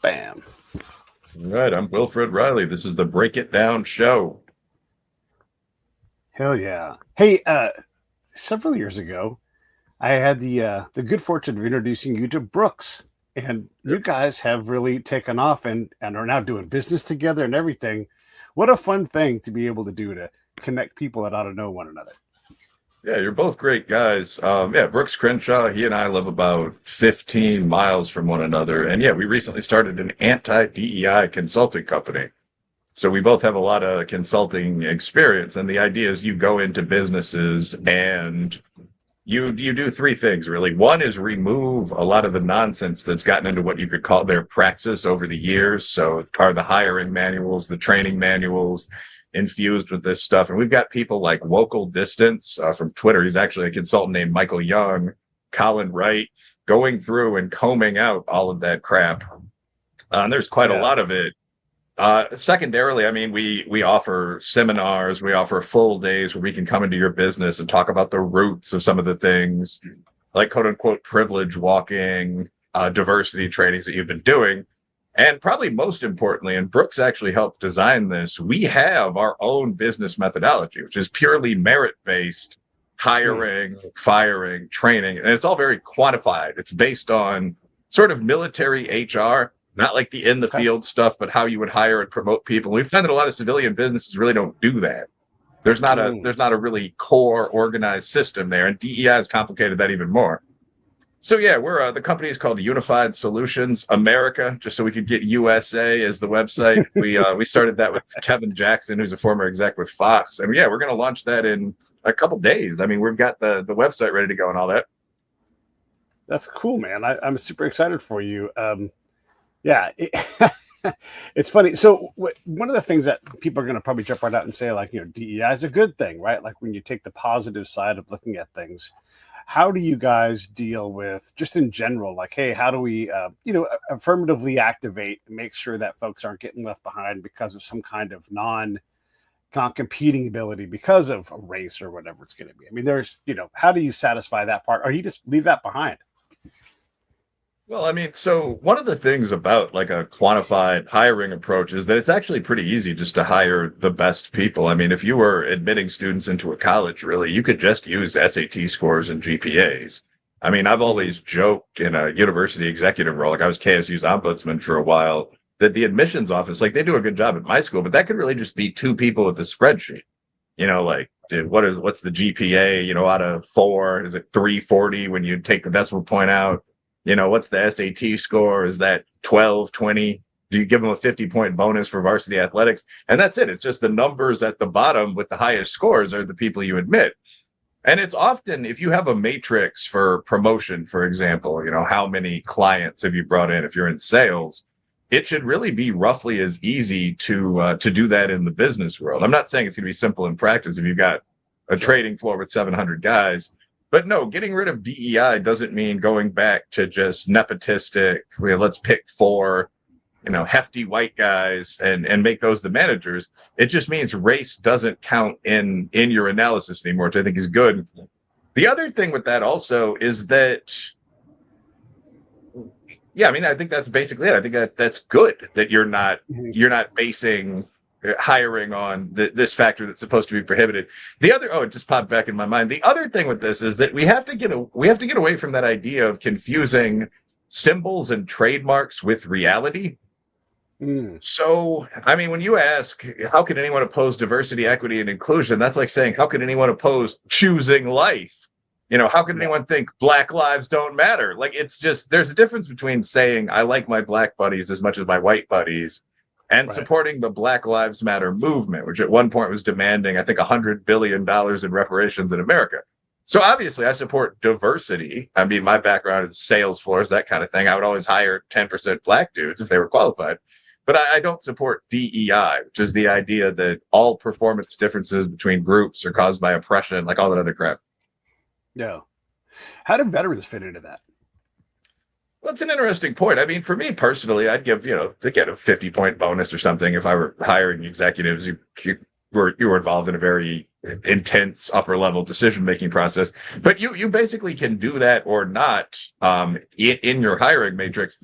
Bam. All right, I'm Wilfred Reilly. This is the Break It Down show. Hell yeah. Hey, several years ago, I had the good fortune of introducing you to Brooks, and you guys have really taken off and are now doing business together and everything. What a fun thing to be able to do to connect people that ought to know one another. Yeah, you're both great guys. Yeah, Brooks Crenshaw, he and I live about 15 miles from one another. And yeah, we recently started an anti-DEI consulting company. So we both have a lot of consulting experience. And the idea is you go into businesses and you do three things really. One is remove a lot of the nonsense that's gotten into what you could call their praxis over the years. So are the hiring manuals, the training manuals infused with this stuff. And we've got people like Local Distance from Twitter. He's actually a consultant named Michael Young, Colin Wright, going through and combing out all of that crap. And there's quite a lot of it. Secondarily, I mean, we offer seminars, we offer full days where we can come into your business and talk about the roots of some of the things, like quote unquote privilege walking, diversity trainings that you've been doing. And probably most importantly, and Brooks actually helped design this, we have our own business methodology, which is purely merit-based hiring, firing, training, and it's all very quantified. It's based on sort of military HR, not like the in the field stuff, but how you would hire and promote people. We find that a lot of civilian businesses really don't do that. There's not a really core organized system there, and DEI has complicated that even more. So yeah, we're the company is called Unified Solutions America, just so we could get USA as the website. We started that with Kevin Jackson, who's a former exec with Fox, and yeah, we're going to launch that in a couple days. I mean, we've got the website ready to go and all that. That's cool, man. I'm super excited for you. Yeah, it's funny. So one of the things that people are going to probably jump right out and say, like, DEI is a good thing, right? Like when you take the positive side of looking at things. How do you guys deal with, just in general, like, hey, how do we, affirmatively activate and make sure that folks aren't getting left behind because of some kind of non-competing ability because of a race or whatever it's going to be? I mean, there's, how do you satisfy that part, or you just leave that behind? Well, I mean, so one of the things about like a quantified hiring approach is that it's actually pretty easy just to hire the best people. I mean, if you were admitting students into a college, really, you could just use SAT scores and GPAs. I mean, I've always joked in a university executive role, like I was KSU's ombudsman for a while, that the admissions office, like they do a good job at my school, but that could really just be two people with a spreadsheet. Like, dude, what's the GPA, out of 4? Is it 340 when you take the decimal point out? What's the SAT score? Is that 12, 20? Do you give them a 50-point bonus for varsity athletics? And that's it. It's just the numbers at the bottom with the highest scores are the people you admit. And it's often, if you have a matrix for promotion, for example, how many clients have you brought in? If you're in sales, it should really be roughly as easy to do that in the business world. I'm not saying it's going to be simple in practice if you've got a trading floor with 700 guys. But no, getting rid of DEI doesn't mean going back to just nepotistic, let's pick 4, hefty white guys and make those the managers. It just means race doesn't count in your analysis anymore, which I think is good. The other thing with that also is that, yeah, I mean, I think that's basically it. I think that's good that you're not basing hiring on this factor that's supposed to be prohibited. The other, it just popped back in my mind. The other thing with this is that we have to get away from that idea of confusing symbols and trademarks with reality. So, I mean, when you ask, how can anyone oppose diversity, equity, and inclusion? That's like saying, how can anyone oppose choosing life? How can anyone think Black lives don't matter? Like, it's just, there's a difference between saying, I like my Black buddies as much as my white buddies, and supporting the Black Lives Matter movement, which at one point was demanding, I think, $100 billion in reparations in America. So obviously I support diversity. I mean, my background is sales floors, that kind of thing. I would always hire 10% Black dudes if they were qualified. But I don't support DEI, which is the idea that all performance differences between groups are caused by oppression, like all that other crap. Yeah. How do veterans fit into that? Well, it's an interesting point. I mean, for me personally, I'd give, to get a 50-point bonus or something if I were hiring executives you were involved in a very intense upper level decision-making process. But you basically can do that or not in your hiring matrix.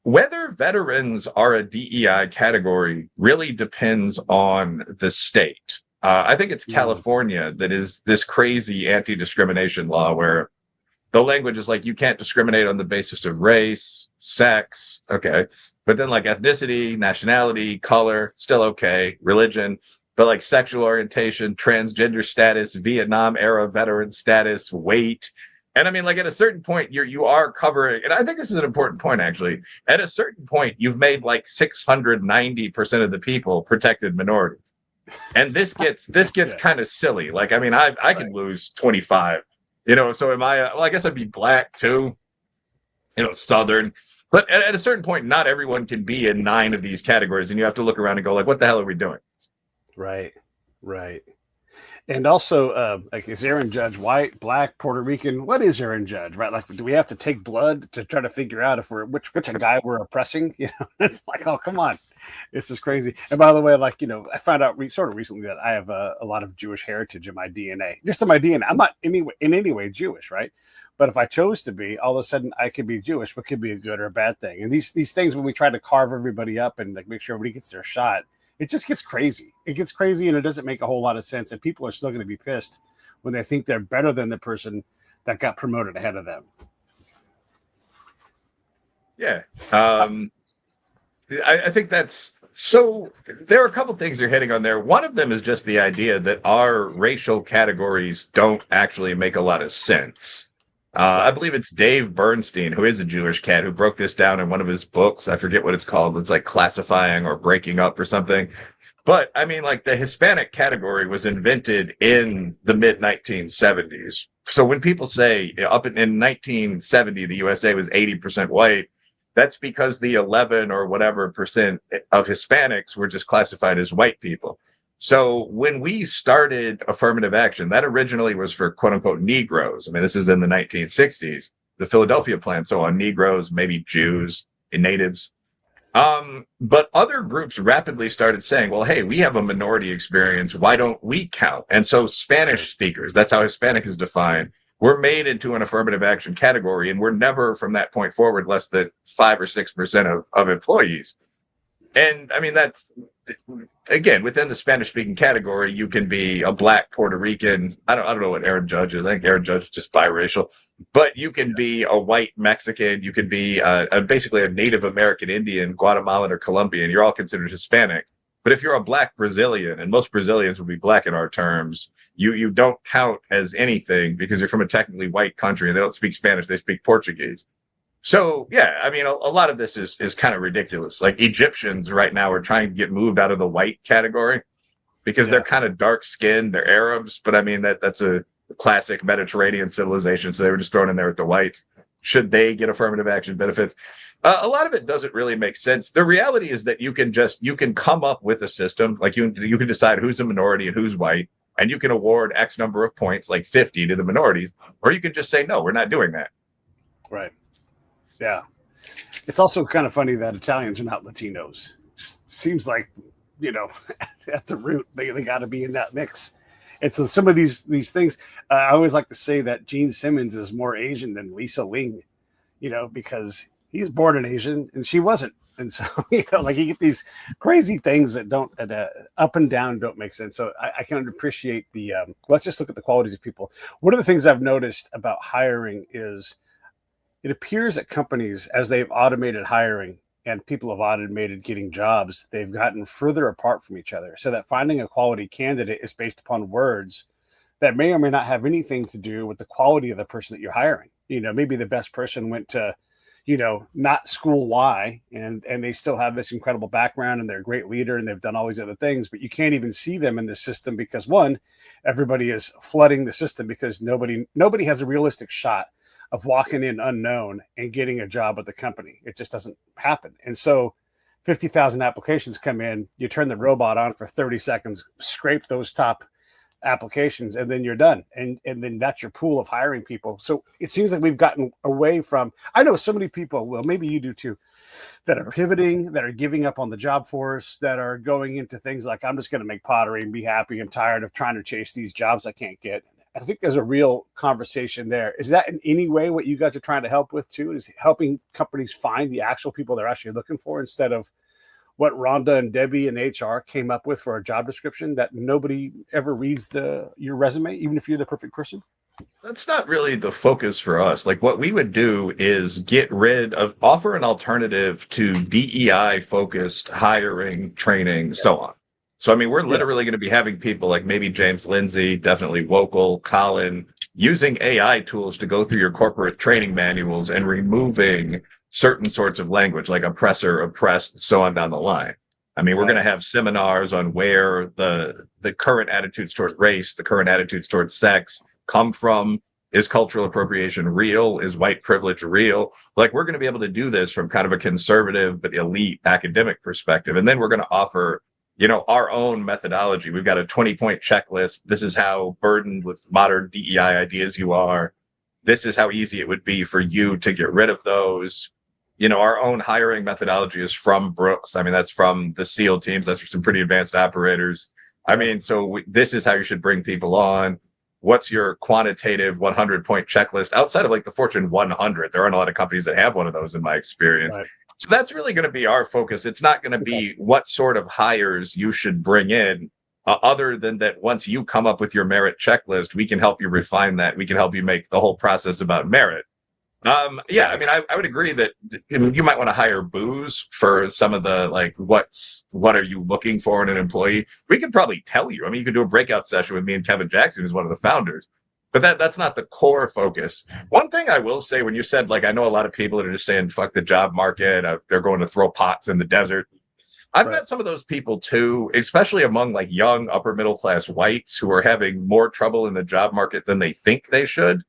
Whether veterans are a DEI category really depends on the state. I think it's California that is this crazy anti-discrimination law where the language is like you can't discriminate on the basis of race, sex, okay, but then like ethnicity, nationality, color, still okay, religion, but like sexual orientation, transgender status, Vietnam era veteran status, weight. And I mean, like at a certain point, you are covering, and I think this is an important point actually. At a certain point, you've made like 690% of the people protected minorities. And this gets kind of silly. Like, I mean, I could lose 25, so am I, well, I guess I'd be black too, Southern. But at a certain point, not everyone can be in 9 of these categories. And you have to look around and go like, what the hell are we doing? Right. And also, like, is Aaron Judge white, black, Puerto Rican? What is Aaron Judge, right? Like, do we have to take blood to try to figure out if which a guy we're oppressing? It's like, oh, come on, this is crazy. And by the way, like, I found out sort of recently that I have a lot of Jewish heritage in my DNA. Just in my DNA, I'm not in any way Jewish, right? But if I chose to be, all of a sudden I could be Jewish, but could be a good or a bad thing. And these things, when we try to carve everybody up and like make sure everybody gets their shot, it just gets crazy. It gets crazy, and it doesn't make a whole lot of sense. And people are still going to be pissed when they think they're better than the person that got promoted ahead of them. Yeah. I think that's so. There are a couple things you're hitting on there. One of them is just the idea that our racial categories don't actually make a lot of sense. I believe it's Dave Bernstein, who is a Jewish cat, who broke this down in one of his books. I forget what it's called. It's like Classifying or Breaking Up or something. But I mean, like the Hispanic category was invented in the mid 1970s. So when people say up in 1970, the USA was 80% white, that's because the 11 or whatever percent of Hispanics were just classified as white people. So when we started affirmative action, that originally was for quote unquote Negroes. I mean, this is in the 1960s, the Philadelphia plan. So on Negroes, maybe Jews and natives. But other groups rapidly started saying, well, hey, we have a minority experience. Why don't we count? And so Spanish speakers, that's how Hispanic is defined, were made into an affirmative action category. And we're never from that point forward less than 5 or 6% of employees. And I mean, that's, again, within the Spanish speaking category, you can be a black Puerto Rican. I don't know what Aaron Judge is. I think Aaron Judge is just biracial, but you can be a white Mexican. You can be basically a Native American Indian, Guatemalan, or Colombian. You're all considered Hispanic. But if you're a black Brazilian, and most Brazilians would be black in our terms, you don't count as anything because you're from a technically white country and they don't speak Spanish. They speak Portuguese. So, yeah, I mean, a lot of this is kind of ridiculous. Like Egyptians right now are trying to get moved out of the white category because they're kind of dark skinned. They're Arabs. But I mean, that's a classic Mediterranean civilization. So they were just thrown in there with the whites. Should they get affirmative action benefits? A lot of it doesn't really make sense. The reality is that you can come up with a system. Like you can decide who's a minority and who's white. And you can award X number of points, like 50 to the minorities. Or you can just say, no, we're not doing that. Right. Yeah. It's also kind of funny that Italians are not Latinos. Just seems like, at the root, they got to be in that mix. And so some of these things, I always like to say that Gene Simmons is more Asian than Lisa Ling, because he's born an Asian and she wasn't. And so, like you get these crazy things that don't, up and down don't make sense. So I can appreciate let's just look at the qualities of people. One of the things I've noticed about hiring is, it appears that companies, as they've automated hiring and people have automated getting jobs, they've gotten further apart from each other. So that finding a quality candidate is based upon words that may or may not have anything to do with the quality of the person that you're hiring. Maybe the best person went to, not school Y, and they still have this incredible background and they're a great leader and they've done all these other things, but you can't even see them in the system because one, everybody is flooding the system because nobody has a realistic shot of walking in unknown and getting a job at the company. It just doesn't happen. And so 50,000 applications come in, you turn the robot on for 30 seconds, scrape those top applications, and then you're done. And then that's your pool of hiring people. So it seems like we've gotten away from, I know so many people, well, maybe you do too, that are pivoting, that are giving up on the job force, that are going into things like, I'm just going to make pottery and be happy. I'm tired of trying to chase these jobs I can't get. I think there's a real conversation there. Is that in any way what you guys are trying to help with too? Is helping companies find the actual people they're actually looking for instead of what Rhonda and Debbie and HR came up with for a job description that nobody ever reads your resume, even if you're the perfect person? That's not really the focus for us. Like what we would do is offer an alternative to DEI focused hiring, training, so on. So, I mean, we're literally going to be having people like maybe James Lindsay, definitely Wokel, Colin, using AI tools to go through your corporate training manuals and removing certain sorts of language like oppressor, oppressed, so on down the line. I mean, we're going to have seminars on where the current attitudes toward race, the current attitudes toward sex come from. Is cultural appropriation real? Is white privilege real? Like, we're going to be able to do this from kind of a conservative but elite academic perspective. And then we're going to offer, our own methodology. We've got a 20-point checklist. This is how burdened with modern DEI ideas you are. This is how easy it would be for you to get rid of those. Our own hiring methodology is from Brooks. I mean, that's from the SEAL teams. That's for some pretty advanced operators. I mean, so this is how you should bring people on. What's your quantitative 100-point checklist outside of like the Fortune 100? There aren't a lot of companies that have one of those in my experience. Right. So that's really going to be our focus. It's not going to be what sort of hires you should bring in, other than that once you come up with your merit checklist, we can help you refine that. We can help you make the whole process about merit. I mean, I would agree that you might want to hire booze for some of the, like, what are you looking for in an employee? We could probably tell you. I mean, you could do a breakout session with me and Kevin Jackson, who's one of the founders. But that's not the core focus. One thing I will say, when you said, like, I know a lot of people that are just saying, fuck the job market, they're going to throw pots in the desert. I've met some of those people too, especially among like young upper middle class whites who are having more trouble in the job market than they think they should.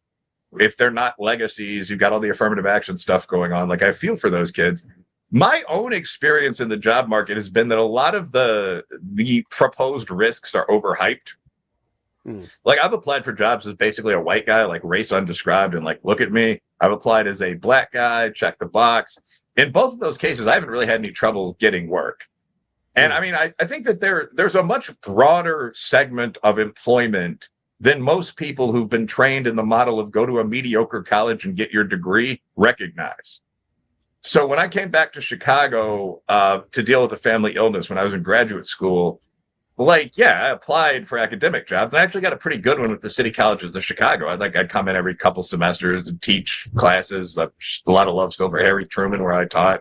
If they're not legacies, you've got all the affirmative action stuff going on. Like, I feel for those kids. My own experience in the job market has been that a lot of the proposed risks are overhyped. Like, I've applied for jobs as basically a white guy, like race undescribed, and like, look at me. I've applied as a black guy, check the box. In both of those cases, I haven't really had any trouble getting work. And I mean, I think that there's a much broader segment of employment than most people who've been trained in the model of go to a mediocre college and get your degree recognize. So when I came back to Chicago to deal with a family illness when I was in graduate school, I applied for academic jobs. And I actually got a pretty good one with the city colleges of Chicago. I'd come in every couple semesters and teach classes. A lot of love still for Harry Truman, where I taught.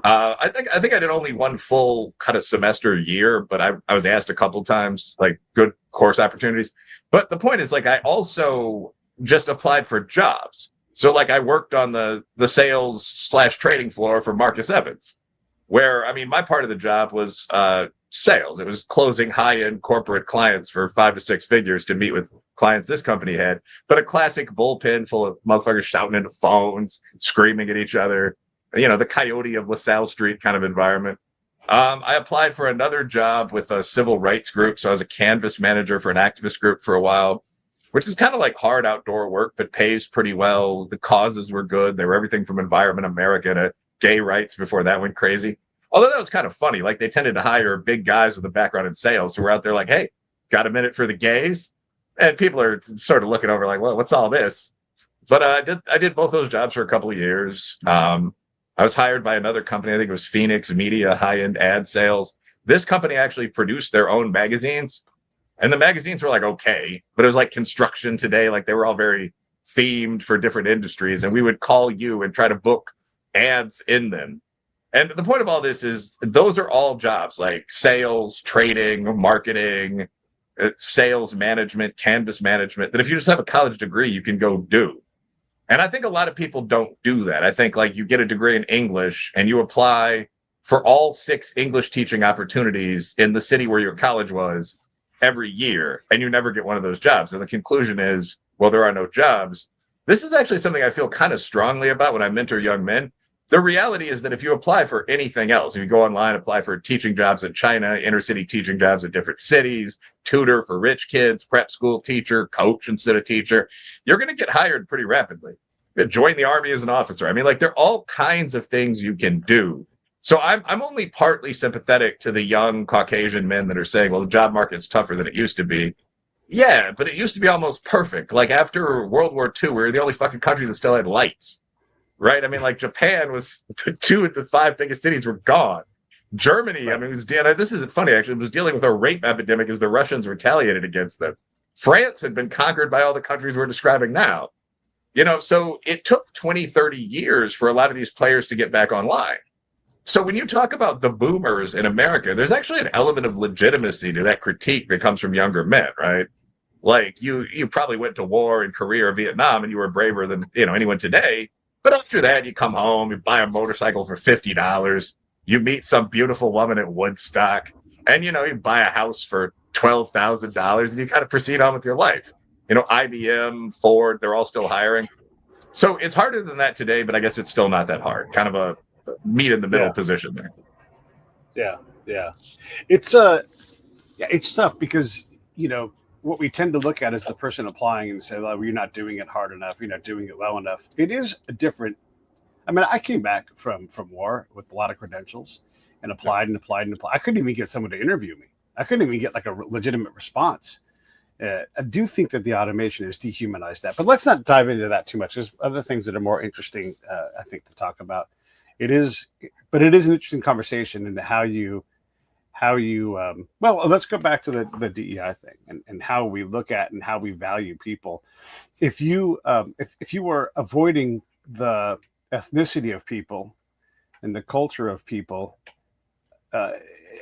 I think I did only one full kind of semester a year, but I was asked a couple times, like, good course opportunities. But the point is, like, I also just applied for jobs. So, like, I worked on the sales/trading floor for Marcus Evans, where, I mean, my part of the job was sales. It was closing high-end corporate clients for 5 to 6 figures to meet with clients this company had. But a classic bullpen full of motherfuckers shouting into phones, screaming at each other. The Coyote of LaSalle Street kind of environment. I applied for another job with a civil rights group. So I was a canvas manager for an activist group for a while, which is kind of like hard outdoor work, but pays pretty well. The causes were good. They were everything from Environment America to gay rights before that went crazy. Although that was kind of funny. Like, they tended to hire big guys with a background in sales who were out there like, hey, got a minute for the gays? And people are sort of looking over like, well, what's all this? But I did both those jobs for a couple of years. I was hired by another company. I think it was Phoenix Media, high-end ad sales. This company actually produced their own magazines. And the magazines were like, okay, but it was like Construction Today. Like, they were all very themed for different industries. And we would call you and try to book ads in them. And the point of all this is those are all jobs like sales, trading, marketing, sales management, canvas management, that if you just have a college degree, you can go do. And I think a lot of people don't do that. I think, like, you get a degree in English and you apply for all 6 English teaching opportunities in the city where your college was every year, and you never get one of those jobs. And the conclusion is, well, there are no jobs. This is actually something I feel kind of strongly about when I mentor young men. The reality is that if you apply for anything else, if you go online, apply for teaching jobs in China, inner city teaching jobs in different cities, tutor for rich kids, prep school teacher, coach instead of teacher, you're going to get hired pretty rapidly. Join the army as an officer. I mean, like, there are all kinds of things you can do. So I'm only partly sympathetic to the young Caucasian men that are saying, well, the job market's tougher than it used to be. Yeah, but it used to be almost perfect. Like after World War II, we were the only fucking country that still had lights, right? I mean, like Japan was two of the five biggest cities were gone. Germany, I Right. mean, this isn't funny actually, it was dealing with a rape epidemic as the Russians retaliated against them. France had been conquered by all the countries we're describing now. So it took 20, 30 years for a lot of these players to get back online. So when you talk about the boomers in America, there's actually an element of legitimacy to that critique that comes from younger men, right? Like you probably went to war in Korea or Vietnam and you were braver than, anyone today. But after that, you come home, you buy a motorcycle for $50, you meet some beautiful woman at Woodstock, and you buy a house for $12,000 and you kind of proceed on with your life. IBM, Ford, they're all still hiring. So it's harder than that today, but I guess it's still not that hard. Kind of a meet in the middle Yeah. position there. Yeah. It's yeah, it's tough because what we tend to look at is the person applying and say, "Oh, you're not doing it hard enough. You're not doing it well enough." It is a different. I mean, I came back from war with a lot of credentials and applied and applied and applied. I couldn't even get someone to interview me. I couldn't even get like a legitimate response. I do think that the automation has dehumanized that, but let's not dive into that too much. There's other things that are more interesting, I think, to talk about. It is an interesting conversation into how you well, let's go back to the DEI thing and how we look at and how we value people. If you were avoiding the ethnicity of people and the culture of people,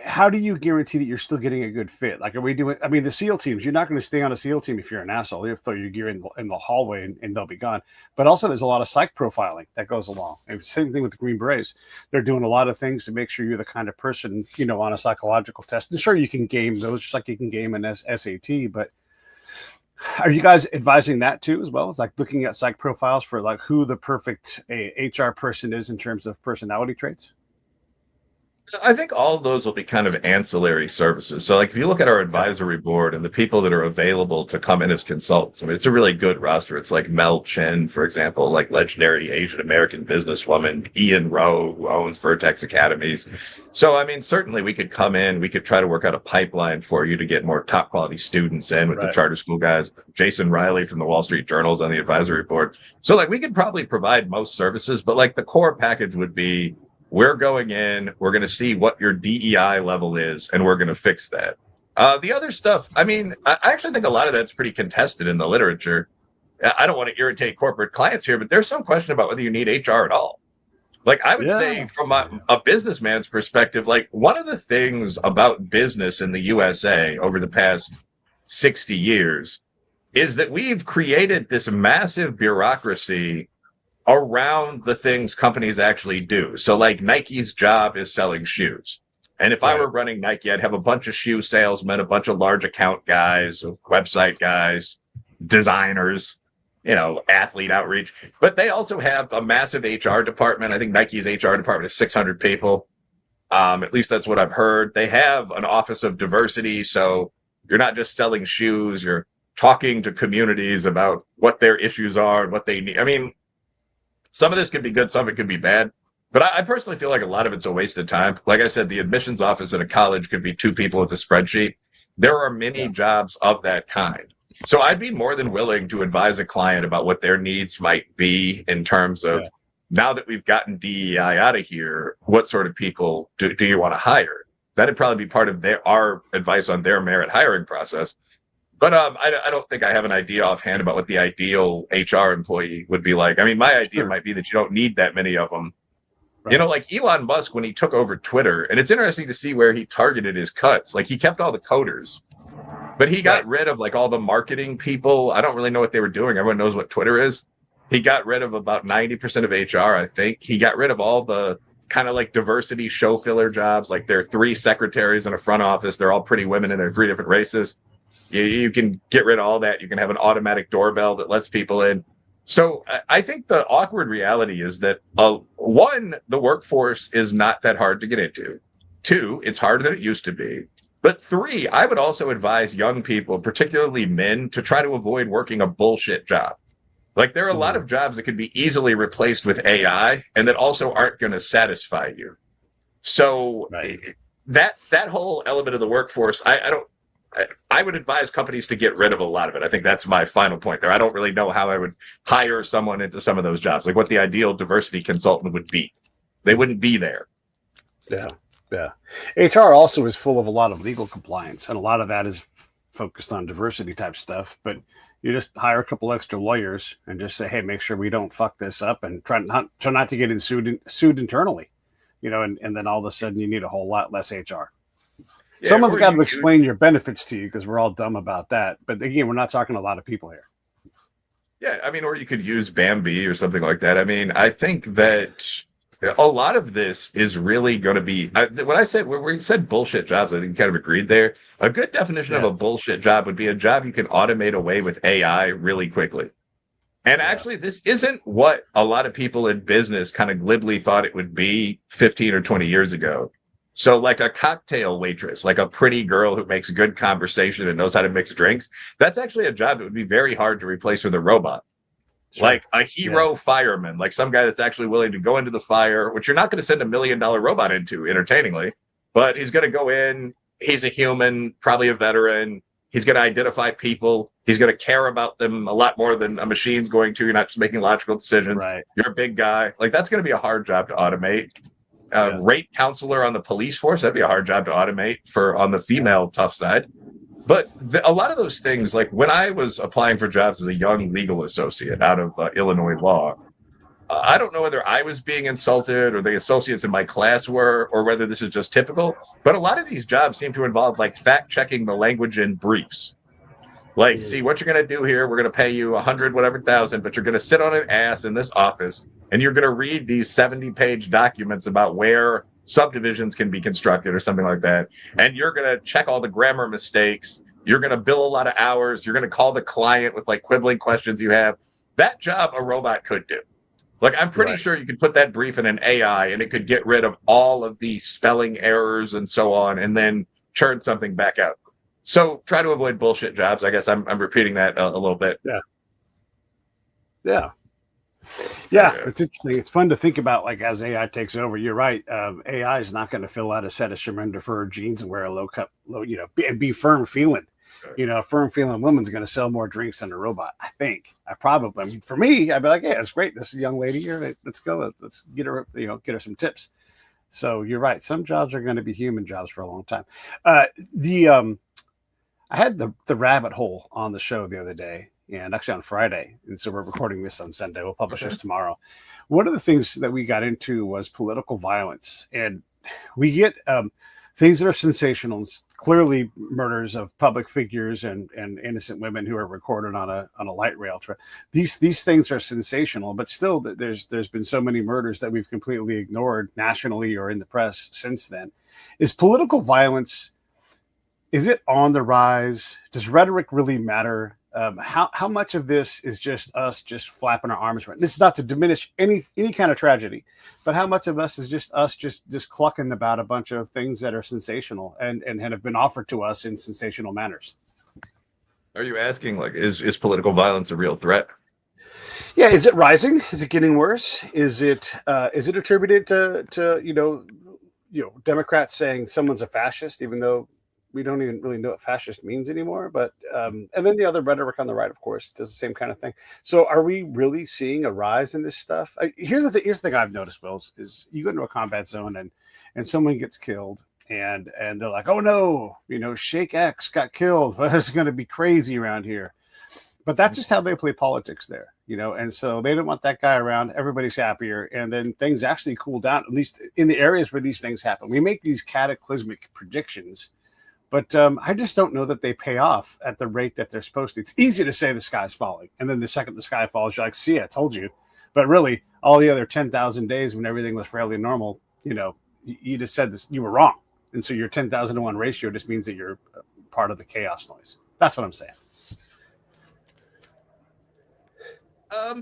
how do you guarantee that you're still getting a good fit? Like, are we doing? I mean, the SEAL teams, you're not going to stay on a SEAL team if you're an asshole. They'll throw your gear in the hallway and they'll be gone. But also, there's a lot of psych profiling that goes along. And same thing with the Green Berets. They're doing a lot of things to make sure you're the kind of person, on a psychological test. And sure, you can game those just like you can game an SAT. But are you guys advising that too as well? It's like looking at psych profiles for like who the perfect HR person is in terms of personality traits? I think all of those will be kind of ancillary services. So, like, if you look at our advisory board and the people that are available to come in as consultants, I mean, it's a really good roster. It's like Mel Chen, for example, like legendary Asian American businesswoman, Ian Rowe, who owns Vertex Academies. So, I mean, certainly we could come in, we could try to work out a pipeline for you to get more top quality students in with the charter school guys. Jason Riley from the Wall Street Journal is on the advisory board. So, like, we could probably provide most services, but like the core package would be, we're going in, we're going to see what your DEI level is, and we're going to fix that. The other stuff, I mean, I actually think a lot of that's pretty contested in the literature. I don't want to irritate corporate clients here, but there's some question about whether you need HR at all. Like, I would say from a businessman's perspective, like one of the things about business in the USA over the past 60 years is that we've created this massive bureaucracy around the things companies actually do. So like Nike's job is selling shoes. And if I were running Nike, I'd have a bunch of shoe salesmen, a bunch of large account guys, website guys, designers, athlete outreach. But they also have a massive HR department. I think Nike's HR department is 600 people. At least that's what I've heard. They have an office of diversity. So you're not just selling shoes, you're talking to communities about what their issues are and what they need. I mean, some of this could be good, some of it could be bad. But I personally feel like a lot of it's a waste of time. Like I said, the admissions office at a college could be two people with a spreadsheet. There are many jobs of that kind. So I'd be more than willing to advise a client about what their needs might be in terms of, now that we've gotten DEI out of here, what sort of people do you want to hire? That'd probably be part of our advice on their merit hiring process. But I don't think I have an idea offhand about what the ideal HR employee would be like. I mean, my idea might be that you don't need that many of them. Right. Like Elon Musk, when he took over Twitter, and it's interesting to see where he targeted his cuts. Like he kept all the coders, but he got rid of like all the marketing people. I don't really know what they were doing. Everyone knows what Twitter is. He got rid of about 90% of HR, I think. He got rid of all the kind of like diversity show filler jobs. Like there are 3 secretaries in a front office. They're all pretty women and they're 3 different races. You can get rid of all that. You can have an automatic doorbell that lets people in. So I think the awkward reality is that, 1, the workforce is not that hard to get into. 2, it's harder than it used to be. But 3, I would also advise young people, particularly men, to try to avoid working a bullshit job. Like there are a lot of jobs that could be easily replaced with AI and that also aren't going to satisfy you. So that whole element of the workforce, I don't I would advise companies to get rid of a lot of it. I think that's my final point there. I don't really know how I would hire someone into some of those jobs, like what the ideal diversity consultant would be. They wouldn't be there. Yeah, yeah. HR also is full of a lot of legal compliance, and a lot of that is focused on diversity type stuff. But you just hire a couple extra lawyers and just say, "Hey, make sure we don't fuck this up," and try not to get sued internally. And then all of a sudden you need a whole lot less HR. Yeah, someone's got to explain your benefits to you, because we're all dumb about that. But again, we're not talking a lot of people here. Yeah, I mean, or you could use Bambi or something like that. I mean, I think that a lot of this is really going to be, when we said bullshit jobs, I think we kind of agreed there. A good definition of a bullshit job would be a job you can automate away with AI really quickly. And actually, this isn't what a lot of people in business kind of glibly thought it would be 15 or 20 years ago. So like a cocktail waitress, like a pretty girl who makes good conversation and knows how to mix drinks, that's actually a job that would be very hard to replace with a robot. Sure. Like a hero fireman, like some guy that's actually willing to go into the fire, which you're not going to send $1 million robot into entertainingly, but he's going to go in. He's a human, probably a veteran. He's going to identify people. He's going to care about them a lot more than a machine's going to. You're not just making logical decisions. Right. You're a big guy. Like, that's going to be a hard job to automate. Rate counselor on the police force, that'd be a hard job to automate on the female tough side. But a lot of those things, like when I was applying for jobs as a young legal associate out of Illinois law, I don't know whether I was being insulted or the associates in my class were, or whether this is just typical. But a lot of these jobs seem to involve like fact checking the language in briefs. Like, see what you're going to do here. We're going to pay you 100 whatever thousand, but you're going to sit on an ass in this office and you're going to read these 70-page documents about where subdivisions can be constructed or something like that. And you're going to check all the grammar mistakes. You're going to bill a lot of hours. You're going to call the client with like quibbling questions you have. That job a robot could do. Like, I'm pretty sure you could put that brief in an AI and it could get rid of all of the spelling errors and so on, and then churn something back out. So try to avoid bullshit jobs. I guess I'm repeating that a little bit. Yeah. It's interesting. It's fun to think about, like, as AI takes over. You're right. AI is not going to fill out a set of Sherman Fur jeans and wear a low cut, and be firm feeling. A firm feeling woman's going to sell more drinks than a robot. I think. I mean, for me, I'd be like, "Hey, that's great. This young lady here. Let's go. Let's get her. Get her some tips." So you're right. Some jobs are going to be human jobs for a long time. I had the rabbit hole on the show the other day, and actually on Friday, and so we're recording this on Sunday. We'll publish this tomorrow. One of the things that we got into was political violence, and we get things that are sensational, clearly murders of public figures and innocent women who are recorded on a light rail trail. These things are sensational, but still, there's been so many murders that we've completely ignored nationally or in the press since then. Is political violence? Is it on the rise? Does rhetoric really matter? How much of this is just us just flapping our arms around? This is not to diminish any kind of tragedy, but how much of us is just us just clucking about a bunch of things that are sensational and have been offered to us in sensational manners? Are you asking, like, is political violence a real threat? Yeah, is it rising? Is it getting worse? Is it attributed to Democrats saying someone's a fascist, even though we don't even really know what fascist means anymore? But and then the other rhetoric on the right, of course, does the same kind of thing. So are we really seeing a rise in this stuff? Here's the thing I've noticed, Wills, is you go into a combat zone and someone gets killed and they're like, "Oh no, Sheikh X got killed. It's going to be crazy around here." But that's just how they play politics there, and so they don't want that guy around. Everybody's happier. And then things actually cool down, at least in the areas where these things happen. We make these cataclysmic predictions, but I just don't know that they pay off at the rate that they're supposed to. It's easy to say the sky's falling. And then the second the sky falls, you're like, "See, I told you." But really, all the other 10,000 days when everything was fairly normal, you just said this, you were wrong. And so your 10,000 to 1 ratio just means that you're part of the chaos noise. That's what I'm saying.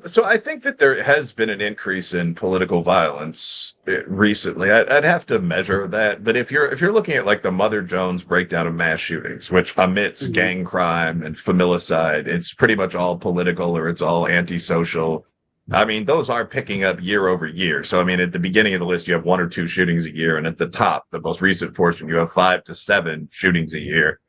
So I think that there has been an increase in political violence recently. I'd have to measure that, but if you're looking at like the Mother Jones breakdown of mass shootings, which omits gang crime and familicide, it's pretty much all political or it's all antisocial. I mean, those are picking up year over year. So I mean, at the beginning of the list, you have 1 or 2 shootings a year, and at the top, the most recent portion, you have 5 to 7 shootings a year.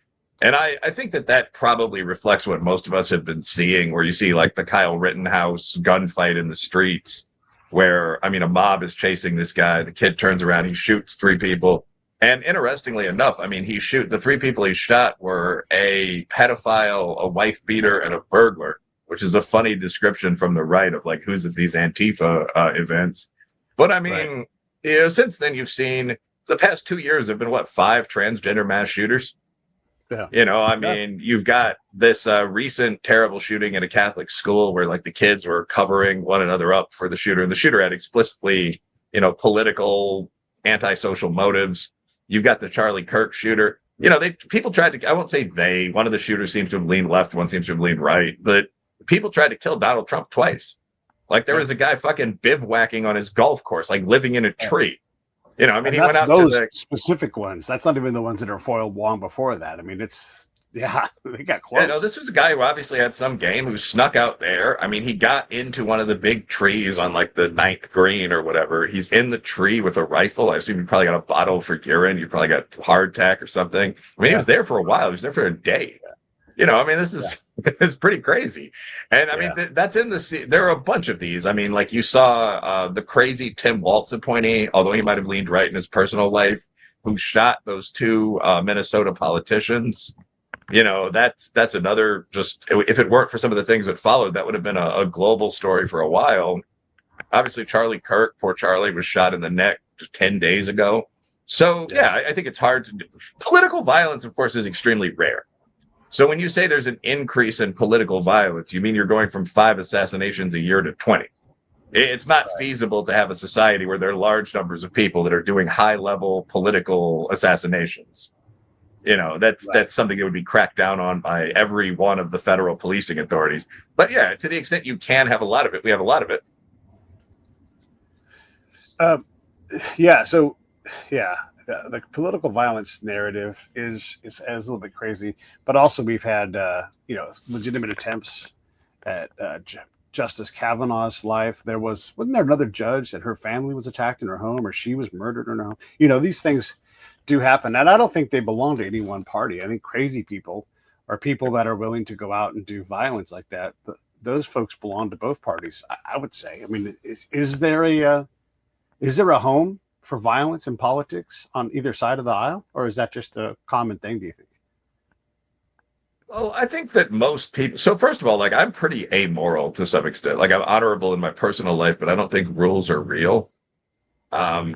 And I think that probably reflects what most of us have been seeing, where you see like the Kyle Rittenhouse gunfight in the streets, where, I mean, a mob is chasing this guy. The kid turns around, he shoots three people. And interestingly enough, I mean, the three people he shot were a pedophile, a wife beater, and a burglar, which is a funny description from the right of like who's at these Antifa events. But I mean, since then you've seen the past 2 years have been what, 5 transgender mass shooters? Yeah. I mean, you've got this recent terrible shooting in a Catholic school where like the kids were covering one another up for the shooter, and the shooter had explicitly, political, antisocial motives. You've got the Charlie Kirk shooter. People tried to, I won't say one of the shooters seems to have leaned left, one seems to have leaned right, but people tried to kill Donald Trump twice. Like there was a guy fucking bivouacking on his golf course, like living in a tree. He went out those to the specific ones. That's not even the ones that are foiled long before that. I mean, they got close. Yeah, no, this was a guy who obviously had some game, who snuck out there. I mean, he got into one of the big trees on like the 9th green or whatever. He's in the tree with a rifle. I assume you probably got a bottle for urine. You probably got hardtack or something. I mean, he was there for a while. He was there for a day. I mean, this is it's pretty crazy. And I mean, that's in there are a bunch of these. I mean, like you saw the crazy Tim Walz appointee, although he might have leaned right in his personal life, who shot those 2 Minnesota politicians. That's another, just if it weren't for some of the things that followed, that would have been a global story for a while. Obviously, Charlie Kirk, poor Charlie, was shot in the neck just 10 days ago. So, I think it's hard to do. Political violence, of course, is extremely rare. So when you say there's an increase in political violence, you mean you're going from 5 assassinations a year to 20. It's not feasible to have a society where there are large numbers of people that are doing high-level political assassinations. That's something that would be cracked down on by every one of the federal policing authorities. But to the extent you can have a lot of it, we have a lot of it. The political violence narrative is a little bit crazy, but also we've had legitimate attempts at Justice Kavanaugh's life. Wasn't there another judge that her family was attacked in her home, or she was murdered in her home? These things do happen, and I don't think they belong to any one party. I think crazy people are people that are willing to go out and do violence like that. Those folks belong to both parties, I would say. I mean, is there a home for violence in politics on either side of the aisle, or is that just a common thing, do you think? Well, I think that most people, so first of all, like I'm pretty amoral to some extent. Like I'm honorable in my personal life, but I don't think rules are real.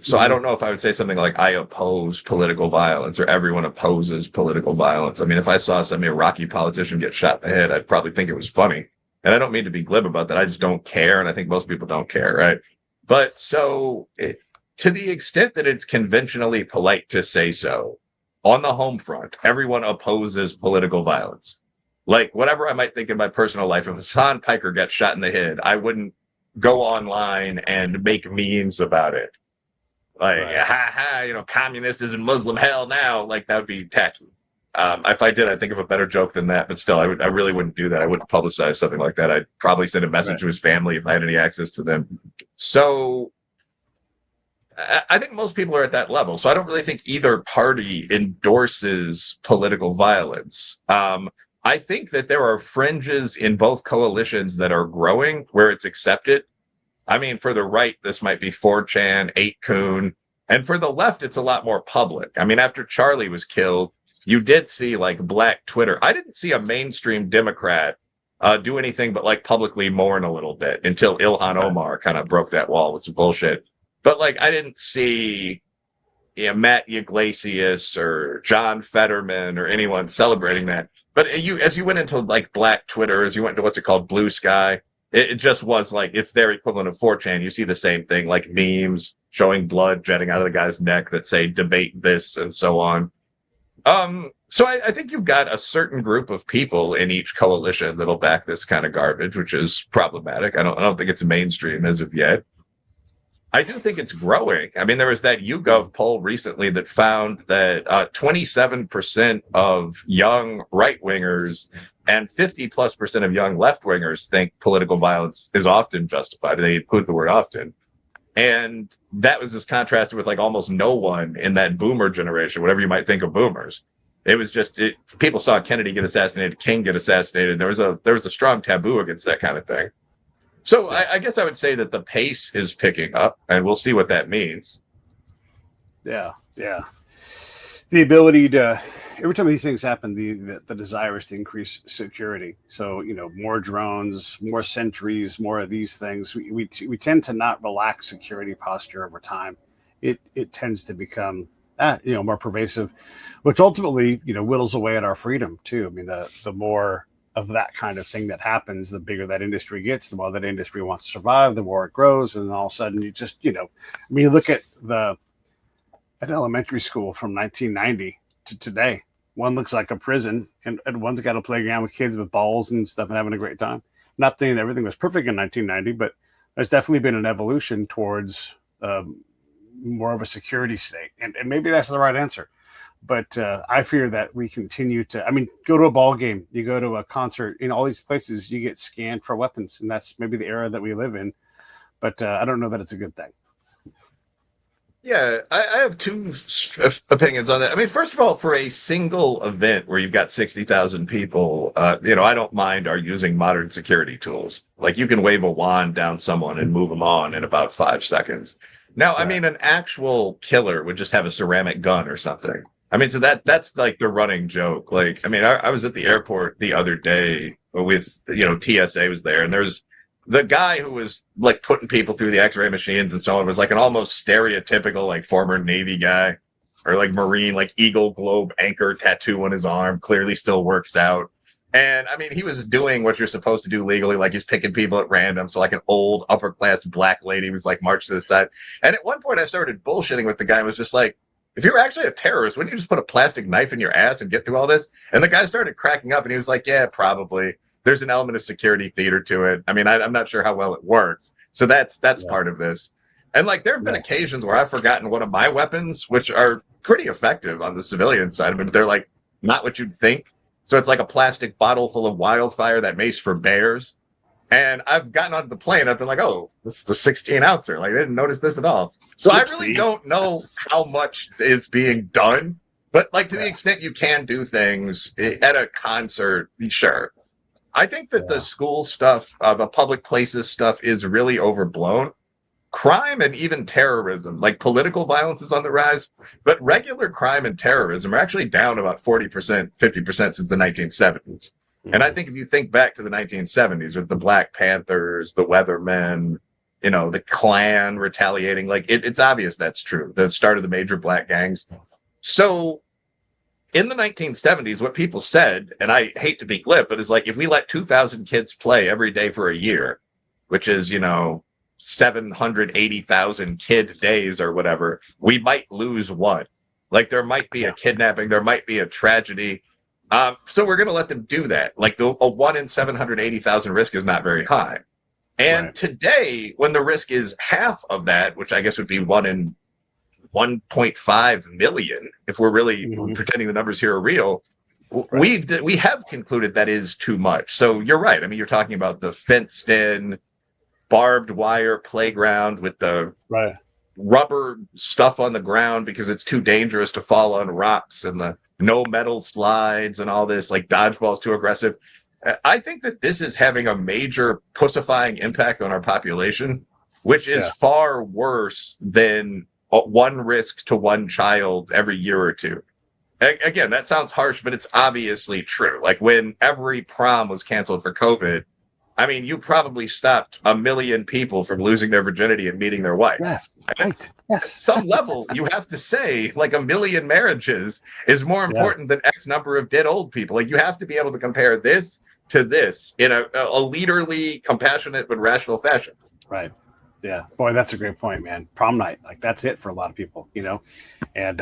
So I don't know if I would say something like I oppose political violence or everyone opposes political violence. I mean, if I saw some Iraqi politician get shot in the head, I'd probably think it was funny. And I don't mean to be glib about that. I just don't care. And I think most people don't care, right? But to the extent that it's conventionally polite to say so, on the home front, everyone opposes political violence. Like whatever I might think in my personal life, if Hassan Piker gets shot in the head, I wouldn't go online and make memes about it. Like, communist is in Muslim hell now. Like that would be tacky. If I did, I'd think of a better joke than that. But still, I really wouldn't do that. I wouldn't publicize something like that. I'd probably send a message to his family if I had any access to them. So I think most people are at that level. So I don't really think either party endorses political violence. I think that there are fringes in both coalitions that are growing where it's accepted. I mean, for the right, this might be 4chan, 8kun. And for the left, it's a lot more public. I mean, after Charlie was killed, you did see like Black Twitter. I didn't see a mainstream Democrat do anything but like publicly mourn a little bit until Ilhan Omar kind of broke that wall with some bullshit. But like, I didn't see Matt Yglesias or John Fetterman or anyone celebrating that. But as you went into like Black Twitter, as you went into what's it called, Blue Sky, it just was like, it's their equivalent of 4chan. You see the same thing, like memes showing blood jetting out of the guy's neck that say debate this and so on. So I think you've got a certain group of people in each coalition that'll back this kind of garbage, which is problematic. I don't think it's mainstream as of yet. I do think it's growing. I mean, there was that YouGov poll recently that found that 27% of young right-wingers and 50+% of young left-wingers think political violence is often justified. They include the word often. And that was just contrasted with like almost no one in that boomer generation, whatever you might think of boomers. It was just people saw Kennedy get assassinated, King get assassinated. There was a strong taboo against that kind of thing. So I guess I would say that the pace is picking up, and we'll see what that means. Yeah, yeah. The ability to, every time these things happen, the desire is to increase security. So, more drones, more sentries, more of these things. We tend to not relax security posture over time. It tends to become more pervasive, which ultimately whittles away at our freedom too. I mean, the more of that kind of thing that happens, the bigger that industry gets, the more that industry wants to survive, the more it grows, and all of a sudden you just you look at an elementary school from 1990 to today. One looks like a prison, and one's got a playground with kids with balls and stuff and having a great time. Not saying everything was perfect in 1990, but there's definitely been an evolution towards more of a security state. And maybe that's the right answer. But I fear that we continue to, go to a ball game, you go to a concert, in all these places, you get scanned for weapons. And that's maybe the era that we live in. But I don't know that it's a good thing. Yeah, I have two opinions on that. I mean, first of all, for a single event where you've got 60,000 people, I don't mind our using modern security tools. Like you can wave a wand down someone and move them on in about 5 seconds. Now, right. I mean, an actual killer would just have a ceramic gun or something. I mean, so that's like the running joke. Like, I mean, I was at the airport the other day with, TSA was there, and there's the guy who was like putting people through the x-ray machines and so on was like an almost stereotypical like former Navy guy or like Marine, like Eagle Globe anchor tattoo on his arm, clearly still works out. And I mean, he was doing what you're supposed to do legally, like he's picking people at random. So like an old upper class black lady was like marched to the side. And at one point I started bullshitting with the guy and was just like, if you were actually a terrorist, wouldn't you just put a plastic knife in your ass and get through all this? And the guy started cracking up and he was like, yeah, probably. There's an element of security theater to it. I mean, I'm not sure how well it works. So that's part of this. And like, there have been occasions where I've forgotten one of my weapons, which are pretty effective on the civilian side. I mean, they're like not what you'd think. So it's like a plastic bottle full of wildfire, that mace for bears. And I've gotten onto the plane. I've been like, oh, this is a 16 ouncer. Like, they didn't notice this at all. So I really don't know how much is being done. But like, to the extent you can do things at a concert, sure. I think that the school stuff, the public places stuff is really overblown. Crime and even terrorism, like political violence is on the rise, but regular crime and terrorism are actually down about 40%, 50% since the 1970s. Mm-hmm. And I think if you think back to the 1970s with the Black Panthers, the Weathermen, the Klan retaliating, like it's obvious that's true. The start of the major black gangs. So in the 1970s, what people said, and I hate to be glib, but it's like, if we let 2,000 kids play every day for a year, which is, 780,000 kid days or whatever, we might lose one. Like there might be a kidnapping, there might be a tragedy. So we're going to let them do that. Like a 1 in 780,000 risk is not very high. And today, when the risk is half of that, which I guess would be 1 in 1.5 million, if we're really pretending the numbers here are real, we have concluded that is too much. So you're right. I mean, you're talking about the fenced in, barbed wire playground with the rubber stuff on the ground because it's too dangerous to fall on rocks, and the no metal slides and all this, like dodgeball's too aggressive. I think that this is having a major pussifying impact on our population, which is far worse than one risk to one child every year or two. Again, that sounds harsh, but it's obviously true. Like when every prom was canceled for COVID, I mean, you probably stopped 1 million people from losing their virginity and meeting their wife. Yes, right. At some level, you have to say, like, 1 million marriages is more important than X number of dead old people. Like, you have to be able to compare this to this in a leaderly, compassionate, but rational fashion. Right. Yeah. Boy, that's a great point, man. Prom night, like, that's it for a lot of people, And,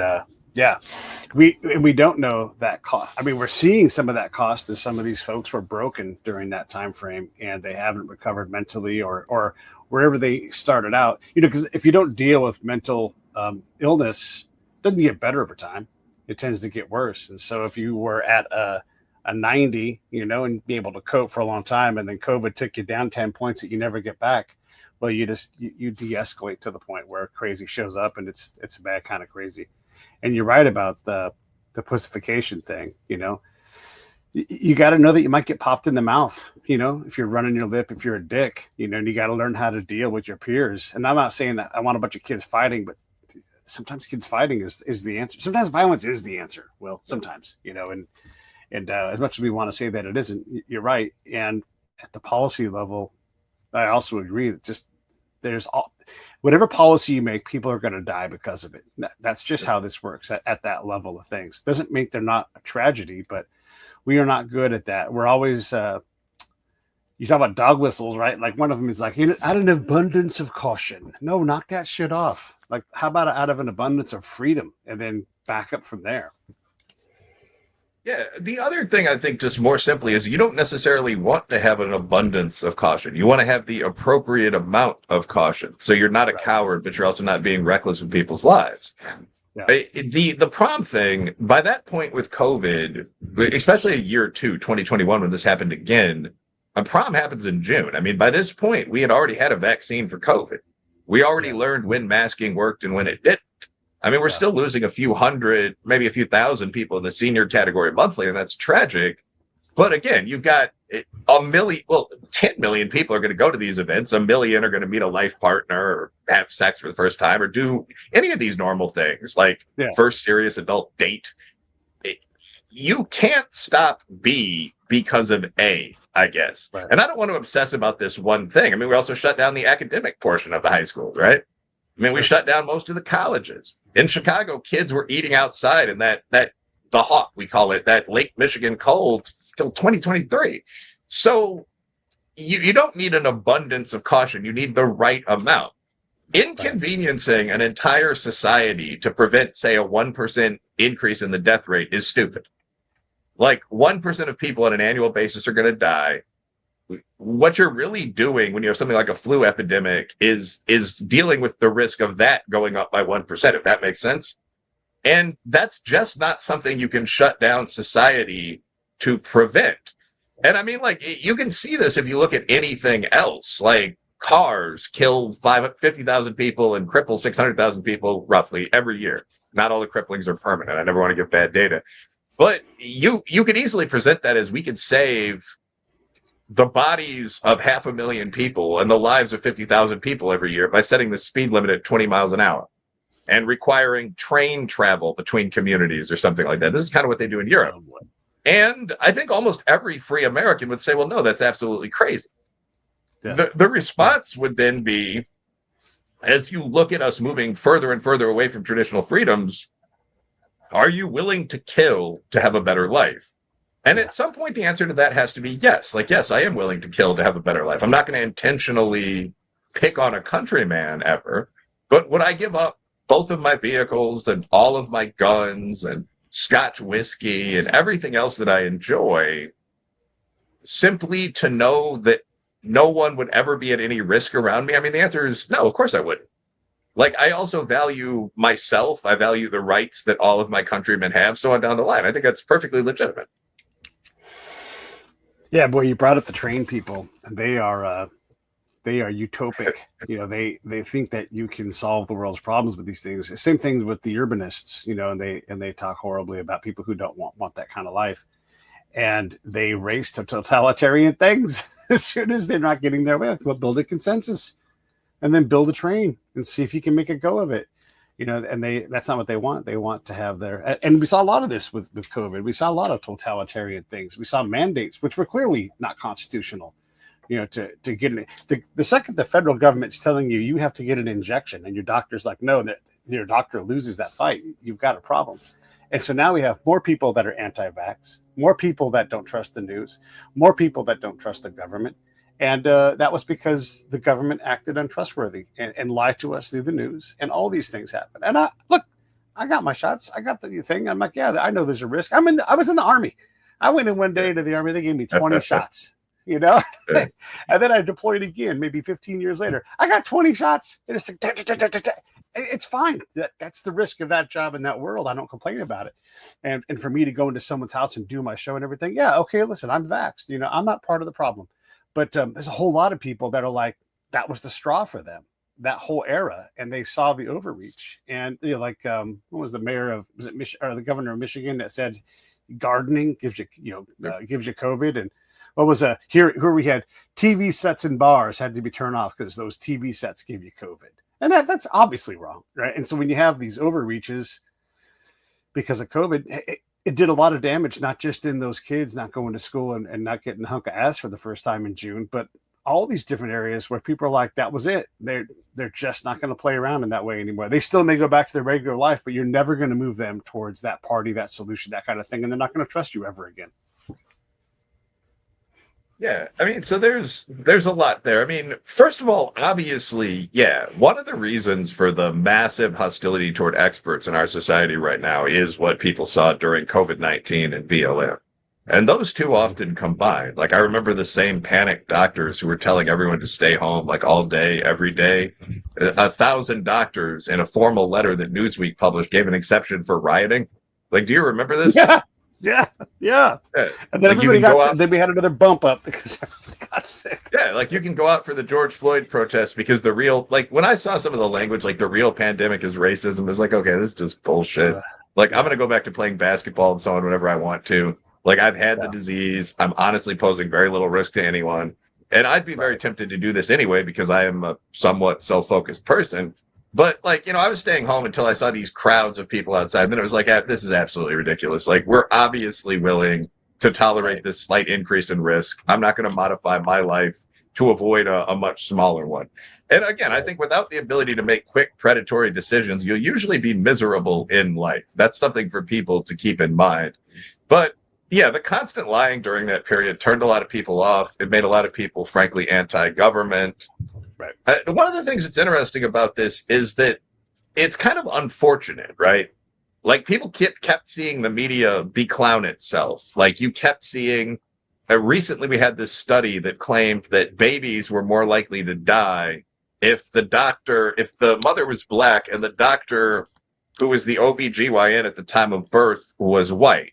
we don't know that cost. I mean, we're seeing some of that cost as some of these folks were broken during that time frame and they haven't recovered mentally or wherever they started out. Because if you don't deal with mental illness, it doesn't get better over time. It tends to get worse. And so if you were at a 90, and be able to cope for a long time, and then COVID took you down 10 points that you never get back, well, you de-escalate to the point where crazy shows up, and it's a bad kind of crazy. And you're right about the the pussification thing. You got to know that you might get popped in the mouth, if you're running your lip, if you're a dick, and you got to learn how to deal with your peers. And I'm not saying that I want a bunch of kids fighting, but sometimes kids fighting is the answer. Sometimes violence is the answer. Well, sometimes, and as much as we want to say that it isn't, you're right. And at the policy level, I also agree that just whatever policy you make, people are going to die because of it. That's just how this works at that level of things. Doesn't make they're not a tragedy, but we are not good at that. We're always, you talk about dog whistles, right? Like one of them is like, out of an abundance of caution. No, knock that shit off. Like, how about out of an abundance of freedom, and then back up from there? Yeah, the other thing I think just more simply is you don't necessarily want to have an abundance of caution. You want to have the appropriate amount of caution. So you're not a coward, but you're also not being reckless with people's lives. Yeah. The prom thing, by that point with COVID, especially a year or two, 2021, when this happened again, a prom happens in June. I mean, by this point, we had already had a vaccine for COVID. We already learned when masking worked and when it didn't. I mean, we're still losing a few hundred, maybe a few thousand people in the senior category monthly, and that's tragic. But again, you've got 10 million people are going to go to these events. 1 million are going to meet a life partner or have sex for the first time or do any of these normal things like first serious adult date. You can't stop B because of A, I guess. Right. And I don't want to obsess about this one thing. I mean, we also shut down the academic portion of the high school, right? I mean, we shut down most of the colleges. In Chicago, kids were eating outside in the Hawk, we call it, that Lake Michigan cold till 2023. So you don't need an abundance of caution. You need the right amount. Inconveniencing an entire society to prevent, say, a 1% increase in the death rate is stupid. Like 1% of people on an annual basis are going to die. What you're really doing when you have something like a flu epidemic is dealing with the risk of that going up by 1%, if that makes sense. And that's just not something you can shut down society to prevent. And I mean, like, you can see this if you look at anything else, like cars kill 50,000 people and cripple 600,000 people roughly every year. Not all the cripplings are permanent. I never want to give bad data. But you could easily present that as we could save the bodies of 500,000 people and the lives of 50,000 people every year by setting the speed limit at 20 miles an hour and requiring train travel between communities or something like that. This is kind of what they do in Europe. And I think almost every free American would say, well, no, that's absolutely crazy. Yeah. The response would then be, as you look at us moving further and further away from traditional freedoms, are you willing to kill to have a better life? And at some point, the answer to that has to be yes. Like, yes, I am willing to kill to have a better life. I'm not going to intentionally pick on a countryman ever. But would I give up both of my vehicles and all of my guns and Scotch whiskey and everything else that I enjoy simply to know that no one would ever be at any risk around me? I mean, the answer is no, of course I wouldn't. Like, I also value myself. I value the rights that all of my countrymen have, so on down the line. I think that's perfectly legitimate. Yeah, boy, you brought up the train people, and they are utopic. They think that you can solve the world's problems with these things. Same thing with the urbanists, and they talk horribly about people who don't want that kind of life. And they race to totalitarian things as soon as they're not getting their way. We'll build a consensus and then build a train and see if you can make a go of it. And that's not what they want. They want to have and we saw a lot of this with COVID. We saw a lot of totalitarian things. We saw mandates, which were clearly not constitutional, to get the second the federal government's telling you have to get an injection and your doctor's like, no, that your doctor loses that fight, you've got a problem. And so now we have more people that are anti-vax, more people that don't trust the news, more people that don't trust the government. And that was because the government acted untrustworthy and lied to us through the news, and all these things happen. And I got my shots. I got the thing. I'm like, yeah, I know there's a risk. I was in the Army. I went in one day to the Army. They gave me 20 shots, and then I deployed again, maybe 15 years later. I got 20 shots. It's like, it's fine. That's the risk of that job in that world. I don't complain about it. And for me to go into someone's house and do my show and everything, yeah, okay, listen, I'm vaxxed. I'm not part of the problem. But there's a whole lot of people that are like, that was the straw for them. that whole era, and they saw the overreach. And like what was the mayor of was it or the governor of Michigan that said gardening gives you gives you COVID, and what was here we had TV sets and bars had to be turned off because those TV sets give you COVID, and that's obviously wrong, right? And so when you have these overreaches because of COVID, it did a lot of damage, not just in those kids not going to school and not getting a hunk of ass for the first time in June, but all these different areas where people are like, that was it. They're just not going to play around in that way anymore. They still may go back to their regular life, but you're never going to move them towards that party, that solution, that kind of thing. And they're not going to trust you ever again. Yeah, I mean, so there's a lot there. I mean, first of all, obviously, yeah, one of the reasons for the massive hostility toward experts in our society right now is what people saw during COVID-19 and BLM. And those two often combine. Like, I remember the same panicked doctors who were telling everyone to stay home, like, all day, every day. 1,000 doctors in a formal letter that Newsweek published gave an exception for rioting. Like, do you remember this? Yeah. And then like everybody got sick. Then we had another bump up because everybody got sick. Yeah, like you can go out for the George Floyd protest because the real, like when I saw some of the language, like the real pandemic is racism, is like, okay, this is just bullshit. Like I'm going to go back to playing basketball and so on whenever I want to. Like I've had the disease. I'm honestly posing very little risk to anyone. And I'd be very tempted to do this anyway because I am a somewhat self-focused person. But like, I was staying home until I saw these crowds of people outside. And then it was like, this is absolutely ridiculous. Like we're obviously willing to tolerate this slight increase in risk. I'm not going to modify my life to avoid a much smaller one. And again, I think without the ability to make quick predatory decisions, you'll usually be miserable in life. That's something for people to keep in mind. But yeah, the constant lying during that period turned a lot of people off. It made a lot of people, frankly, anti-government. Right. One of the things that's interesting about this is that it's kind of unfortunate, right? Like people kept seeing the media beclown itself. Like you kept seeing, recently we had this study that claimed that babies were more likely to die if the mother was black and the doctor who was the OBGYN at the time of birth was white.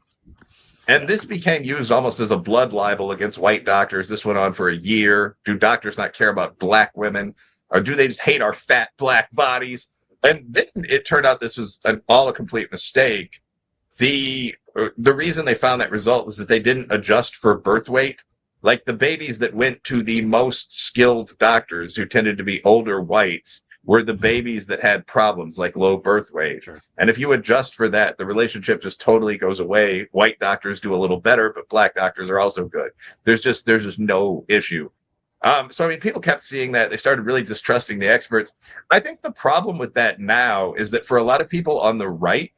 And this became used almost as a blood libel against white doctors. This went on for a year. Do doctors not care about black women? Or do they just hate our fat black bodies? And then it turned out this was a complete mistake. The reason they found that result was that they didn't adjust for birth weight. Like the babies that went to the most skilled doctors, who tended to be older whites, were the babies that had problems like low birth weight. Sure. And if you adjust for that, the relationship just totally goes away. White doctors do a little better, but black doctors are also good. There's just no issue. So, I mean, people kept seeing that. They started really distrusting the experts. I think the problem with that now is that for a lot of people on the right,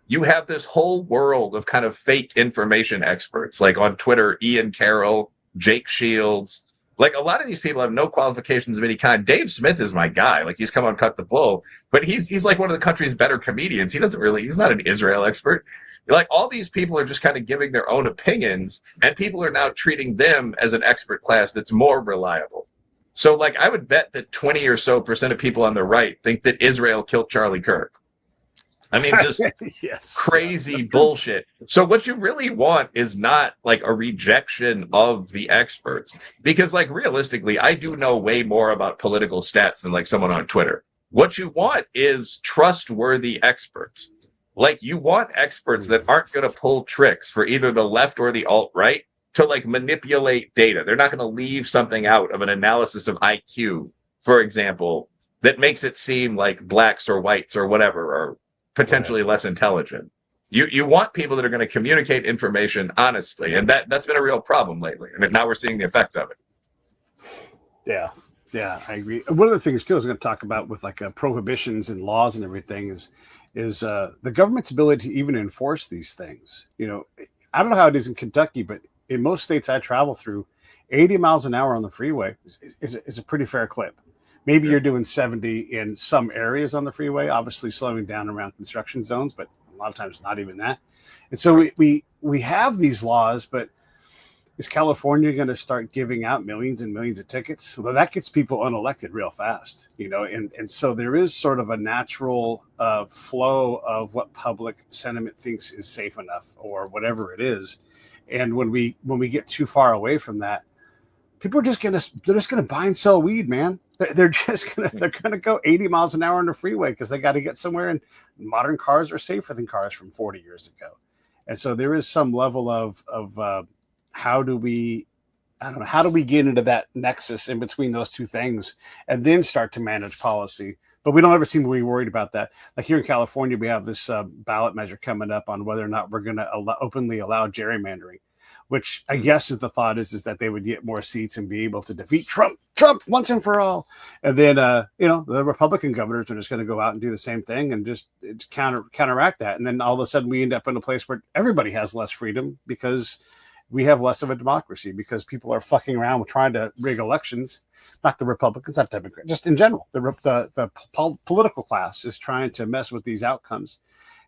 you have this whole world of kind of fake information experts, like on Twitter, Ian Carroll, Jake Shields. Like a lot of these people have no qualifications of any kind. Dave Smith is my guy. Like he's come on Cut the Bull, but he's like one of the country's better comedians. He's not an Israel expert. Like all these people are just kind of giving their own opinions, and people are now treating them as an expert class that's more reliable. So like I would bet that 20 or so % of people on the right think that Israel killed Charlie Kirk. I mean, just crazy bullshit. So what you really want is not like a rejection of the experts, because like realistically, I do know way more about political stats than like someone on Twitter. What you want is trustworthy experts. Like you want experts that aren't going to pull tricks for either the left or the alt-right to like manipulate data. They're not going to leave something out of an analysis of IQ, for example, that makes it seem like blacks or whites or whatever are potentially less intelligent. You want people that are going to communicate information honestly, and that's been a real problem lately. And now we're seeing the effects of it. Yeah, I agree. One of the things too I was going to talk about with like prohibitions and laws and everything is the government's ability to even enforce these things. I don't know how it is in Kentucky, but in most states I travel through, 80 miles an hour on the freeway is a pretty fair clip. Maybe you're doing 70 in some areas on the freeway, obviously slowing down around construction zones, but a lot of times not even that. And so we have these laws, but is California going to start giving out millions and millions of tickets? Well, that gets people unelected real fast, and so there is sort of a natural flow of what public sentiment thinks is safe enough or whatever it is. And when we get too far away from that, people are they're just gonna buy and sell weed, man. They're gonna go 80 miles an hour on the freeway because they got to get somewhere. And modern cars are safer than cars from 40 years ago. And so there is some level of how do we, I don't know, how do we get into that nexus in between those two things and then start to manage policy? But we don't ever seem to be worried about that. Like here in California, we have this ballot measure coming up on whether or not we're going to openly allow gerrymandering, which I guess is the thought is that they would get more seats and be able to defeat Trump once and for all. And then, the Republican governors are just going to go out and do the same thing and just counteract that. And then all of a sudden we end up in a place where everybody has less freedom because we have less of a democracy, because people are fucking around with trying to rig elections. Not the Republicans, not Democrats, just in general. The political class is trying to mess with these outcomes.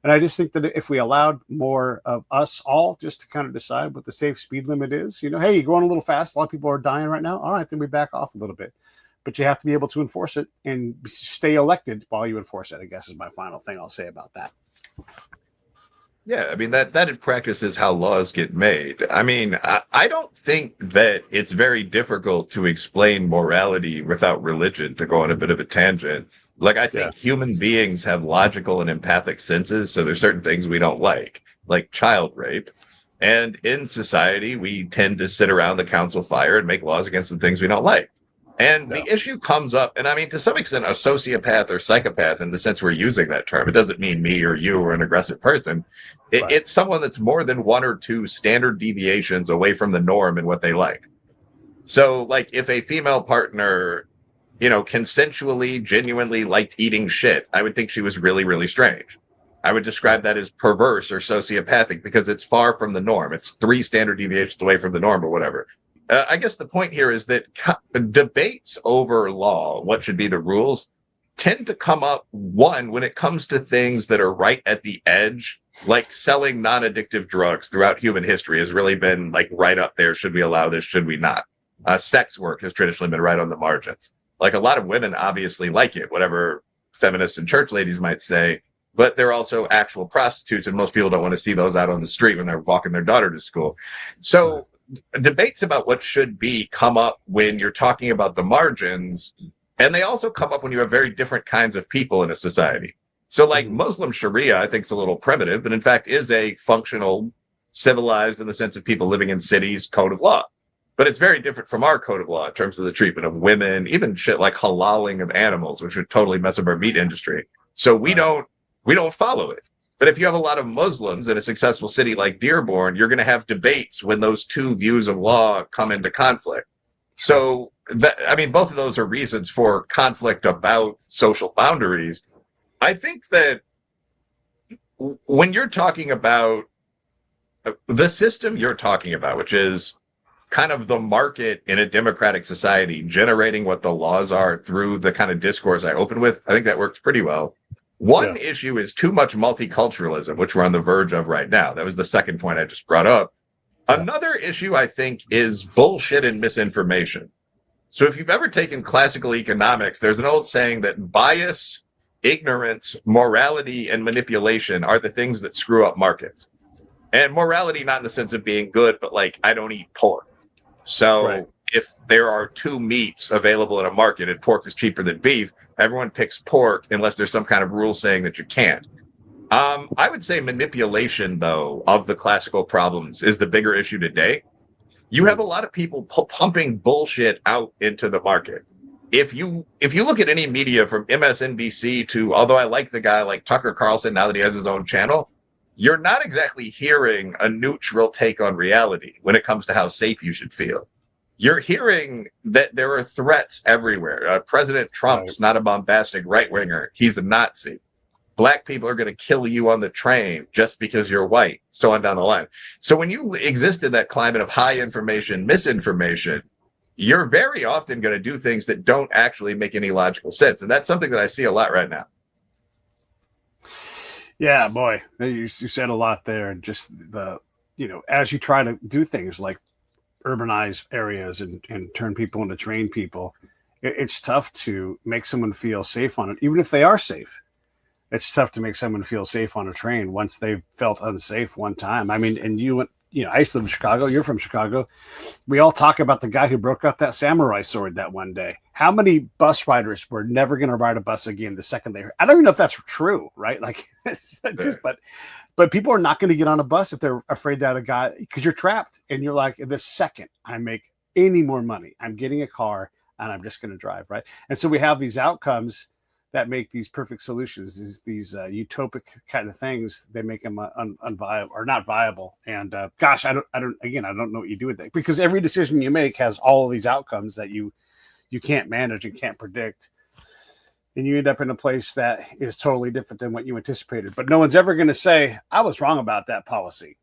And I just think that if we allowed more of us all just to kind of decide what the safe speed limit is, hey, you're going a little fast. A lot of people are dying right now. All right, then we back off a little bit. But you have to be able to enforce it and stay elected while you enforce it, I guess is my final thing I'll say about that. Yeah, I mean, that in practice is how laws get made. I mean, I don't think that it's very difficult to explain morality without religion, to go on a bit of a tangent. Like, I think human beings have logical and empathic senses, so there's certain things we don't like child rape. And in society, we tend to sit around the council fire and make laws against the things we don't like. And the issue comes up, and I mean, to some extent, a sociopath or psychopath, in the sense we're using that term, it doesn't mean me or you or an aggressive person. It's someone that's more than one or two standard deviations away from the norm in what they like. So, like, if a female partner, consensually, genuinely liked eating shit, I would think she was really, really strange. I would describe that as perverse or sociopathic because it's far from the norm. It's 3 standard deviations away from the norm or whatever. I guess the point here is that debates over law, what should be the rules, tend to come up, one, when it comes to things that are right at the edge, like selling non-addictive drugs throughout human history has really been like right up there. Should we allow this? Should we not? Sex work has traditionally been right on the margins. Like, a lot of women obviously like it, whatever feminists and church ladies might say, but they're also actual prostitutes, and most people don't want to see those out on the street when they're walking their daughter to school. So debates about what should be come up when you're talking about the margins, and they also come up when you have very different kinds of people in a society. So, like, Muslim Sharia, I think, is a little primitive, but in fact is a functional, civilized, in the sense of people living in cities, code of law. But it's very different from our code of law in terms of the treatment of women, even shit like halaling of animals, which would totally mess up our meat industry. So we don't follow it. But if you have a lot of Muslims in a successful city like Dearborn, you're going to have debates when those two views of law come into conflict. So, both of those are reasons for conflict about social boundaries. I think that when you're talking about the system you're talking about, which is kind of the market in a democratic society, generating what the laws are through the kind of discourse I opened with, I think that works pretty well. One issue is too much multiculturalism, which we're on the verge of right now. That was the second point I just brought up. Another issue, I think, is bullshit and misinformation. So if you've ever taken classical economics, there's an old saying that bias, ignorance, morality, and manipulation are the things that screw up markets. And morality, not in the sense of being good, but like, I don't eat pork. So if there are 2 meats available in a market and pork is cheaper than beef, everyone picks pork unless there's some kind of rule saying that you can't. I would say manipulation, though, of the classical problems is the bigger issue today. You have a lot of people pumping bullshit out into the market. If you look at any media from MSNBC to, although I like the guy like Tucker Carlson now that he has his own channel, you're not exactly hearing a neutral take on reality when it comes to how safe you should feel. You're hearing that there are threats everywhere. President Trump's not a bombastic right-winger. He's a Nazi. Black people are going to kill you on the train just because you're white, so on down the line. So when you exist in that climate of high information, misinformation, you're very often going to do things that don't actually make any logical sense. And that's something that I see a lot right now. Yeah, boy, you said a lot there. And just as you try to do things like urbanize areas and turn people into trained people, it's tough to make someone feel safe on it, even if they are safe. It's tough to make someone feel safe on a train once they've felt unsafe one time. I mean, and you I used to live in Chicago. You're from Chicago. We all talk about the guy who broke out that samurai sword that one day. How many bus riders were never going to ride a bus again the second they heard? I don't even know if that's true, right? Like, but people are not going to get on a bus if they're afraid that a guy, because you're trapped and you're like, the second I make any more money, I'm getting a car and I'm just going to drive, right? And so we have these outcomes that make these perfect solutions, these utopic kind of things. They make them unviable or not viable. And gosh, I don't know what you do with that, because every decision you make has all of these outcomes that you can't manage and can't predict. And you end up in a place that is totally different than what you anticipated. But no one's ever going to say, I was wrong about that policy.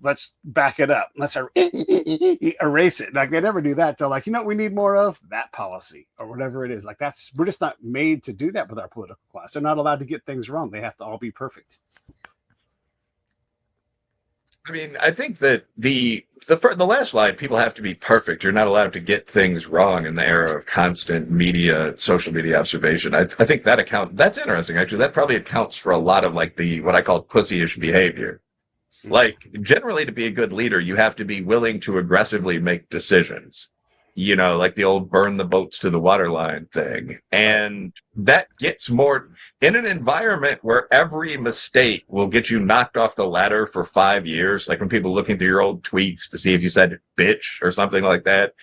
Let's back it up. Let's erase it. Like, they never do that. They're like, we need more of that policy or whatever it is. Like, we're just not made to do that with our political class. They're not allowed to get things wrong. They have to all be perfect. I mean, I think that the last line, people have to be perfect. You're not allowed to get things wrong in the era of constant social media observation. I think that's interesting. Actually, that probably accounts for a lot of like what I call pussyish behavior. Like, generally, to be a good leader, you have to be willing to aggressively make decisions, like the old burn the boats to the waterline thing. And that gets more in an environment where every mistake will get you knocked off the ladder for 5 years. Like when people looking through your old tweets to see if you said bitch or something like that.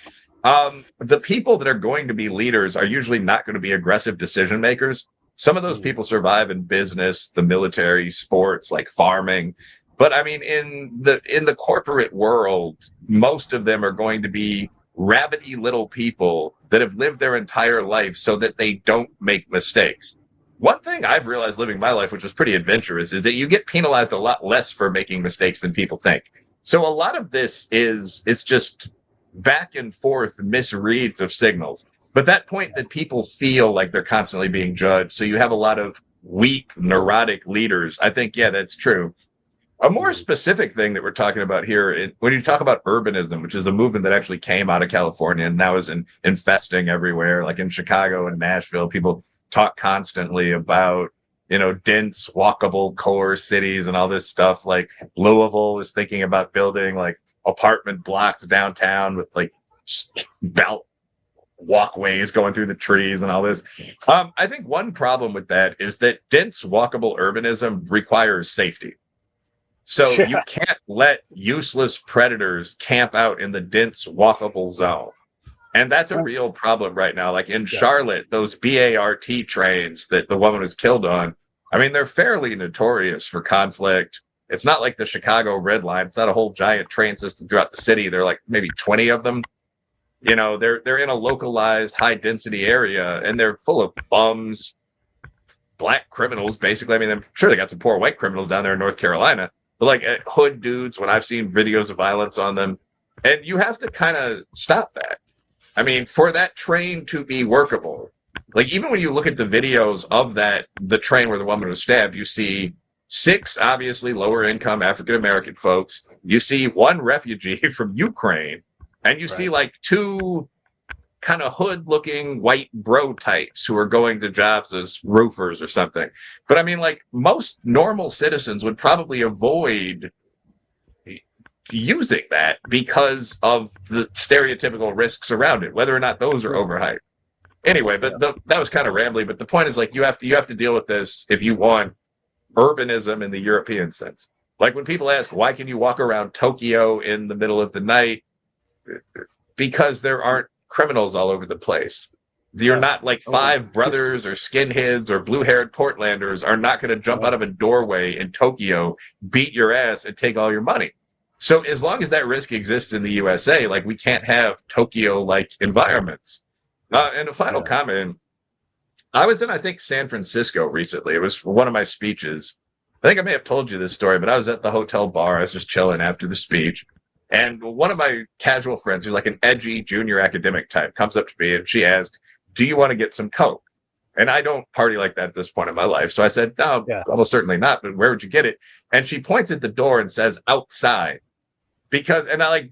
The people that are going to be leaders are usually not going to be aggressive decision makers. Some of those people survive in business, the military, sports, like farming. But I mean, in the corporate world, most of them are going to be rabbity little people that have lived their entire life so that they don't make mistakes. One thing I've realized living my life, which was pretty adventurous, is that you get penalized a lot less for making mistakes than people think. So a lot of this it's just back and forth misreads of signals. But that point that people feel like they're constantly being judged, so you have a lot of weak, neurotic leaders. I think, yeah, that's true. A more specific thing that we're talking about here, when you talk about urbanism, which is a movement that actually came out of California and now is infesting everywhere, like in Chicago and Nashville, people talk constantly about, dense, walkable core cities and all this stuff. Like Louisville is thinking about building like apartment blocks downtown with like belt walkways going through the trees and all this. I think one problem with that is that dense, walkable urbanism requires safety. So you can't let useless predators camp out in the dense, walkable zone. And that's a real problem right now. Like in Charlotte, those BART trains that the woman was killed on, I mean, they're fairly notorious for conflict. It's not like the Chicago Red Line. It's not a whole giant train system throughout the city. They're like maybe 20 of them. They're in a localized, high-density area, and they're full of bums, black criminals, basically. I mean, I'm sure they got some poor white criminals down there in North Carolina. But like hood dudes, when I've seen videos of violence on them, and you have to kind of stop that. I mean, for that train to be workable, like even when you look at the videos of the train where the woman was stabbed, you see 6 obviously lower income African-American folks. You see 1 refugee from Ukraine, and you see like 2 kind of hood-looking white bro types who are going to jobs as roofers or something. But I mean, like most normal citizens would probably avoid using that because of the stereotypical risks around it, whether or not those are overhyped. Anyway, but that was kind of rambly. But the point is, like, you have to deal with this if you want urbanism in the European sense. Like when people ask, why can you walk around Tokyo in the middle of the night? Because there aren't criminals all over the place. You're not like 5 brothers or skinheads or blue-haired Portlanders are not going to jump out of a doorway in Tokyo, beat your ass, and take all your money. So as long as that risk exists in the USA, like we can't have Tokyo-like environments. And a final comment, I was in, I think, San Francisco recently. It was for one of my speeches. I think I may have told you this story, but I was at the hotel bar. I was just chilling after the speech. And one of my casual friends, who's like an edgy junior academic type, comes up to me and she asked, do you want to get some Coke? And I don't party like that at this point in my life. So I said, no, almost certainly not. But where would you get it? And she points at the door and says, outside. Because, and I've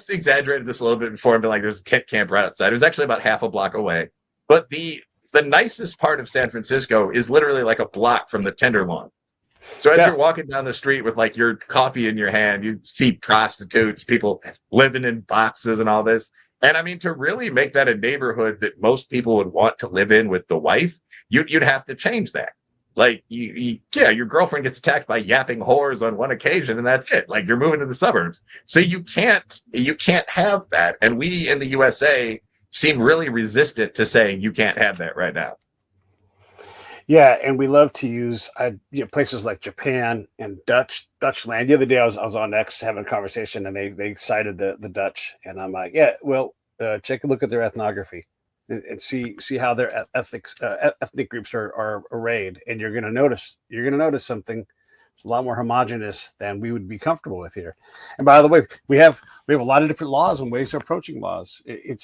exaggerated this a little bit before and been like, there's a tent camp right outside. It was actually about half a block away. But the nicest part of San Francisco is literally like a block from the Tenderloin. So as Yeah. you're walking down the street with like your coffee in your hand, you see prostitutes, people living in boxes and all this. And I mean, to really make that a neighborhood that most people would want to live in with the wife, you'd have to change that. Like yeah, your girlfriend gets attacked by yapping whores on one occasion, and that's it. Like you're moving to the suburbs, so you can't have that. And we in the USA seem really resistant to saying you can't have that right now. Yeah, and we love to use places like Japan and Dutchland. The other day, I was on X having a conversation, and they cited the Dutch, and I'm like, yeah, well, take a look at their ethnography and see how their ethnic groups are arrayed, and you're gonna notice something. It's a lot more homogenous than we would be comfortable with here. And by the way, we have a lot of different laws and ways of approaching laws. And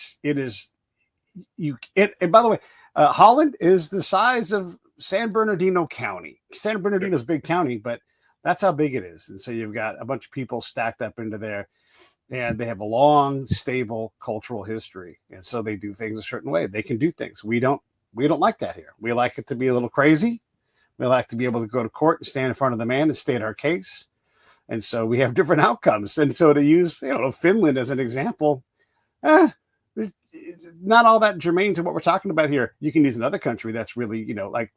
by the way, Holland is the size of San Bernardino County. San Bernardino's a big county, but that's how big it is. And so you've got a bunch of people stacked up into there, and they have a long, stable cultural history. And so they do things a certain way. They can do things. We don't like that here. We like it to be a little crazy. We like to be able to go to court and stand in front of the man and state our case. And so we have different outcomes. And so to use, Finland as an example, it's not all that germane to what we're talking about here. You can use another country that's really, like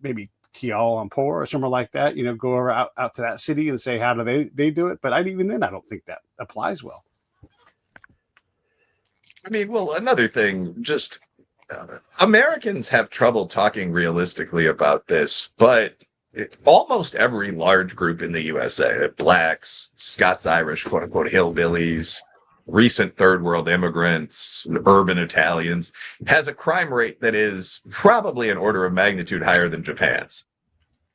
maybe Kuala Lumpur or somewhere like that. Go out to that city and say, how do they do it? But even then, I don't think that applies well. I mean, well, another thing, just Americans have trouble talking realistically about this, but almost every large group in the USA, blacks, Scots-Irish, quote unquote, hillbillies, recent third world immigrants, urban Italians, has a crime rate that is probably an order of magnitude higher than Japan's.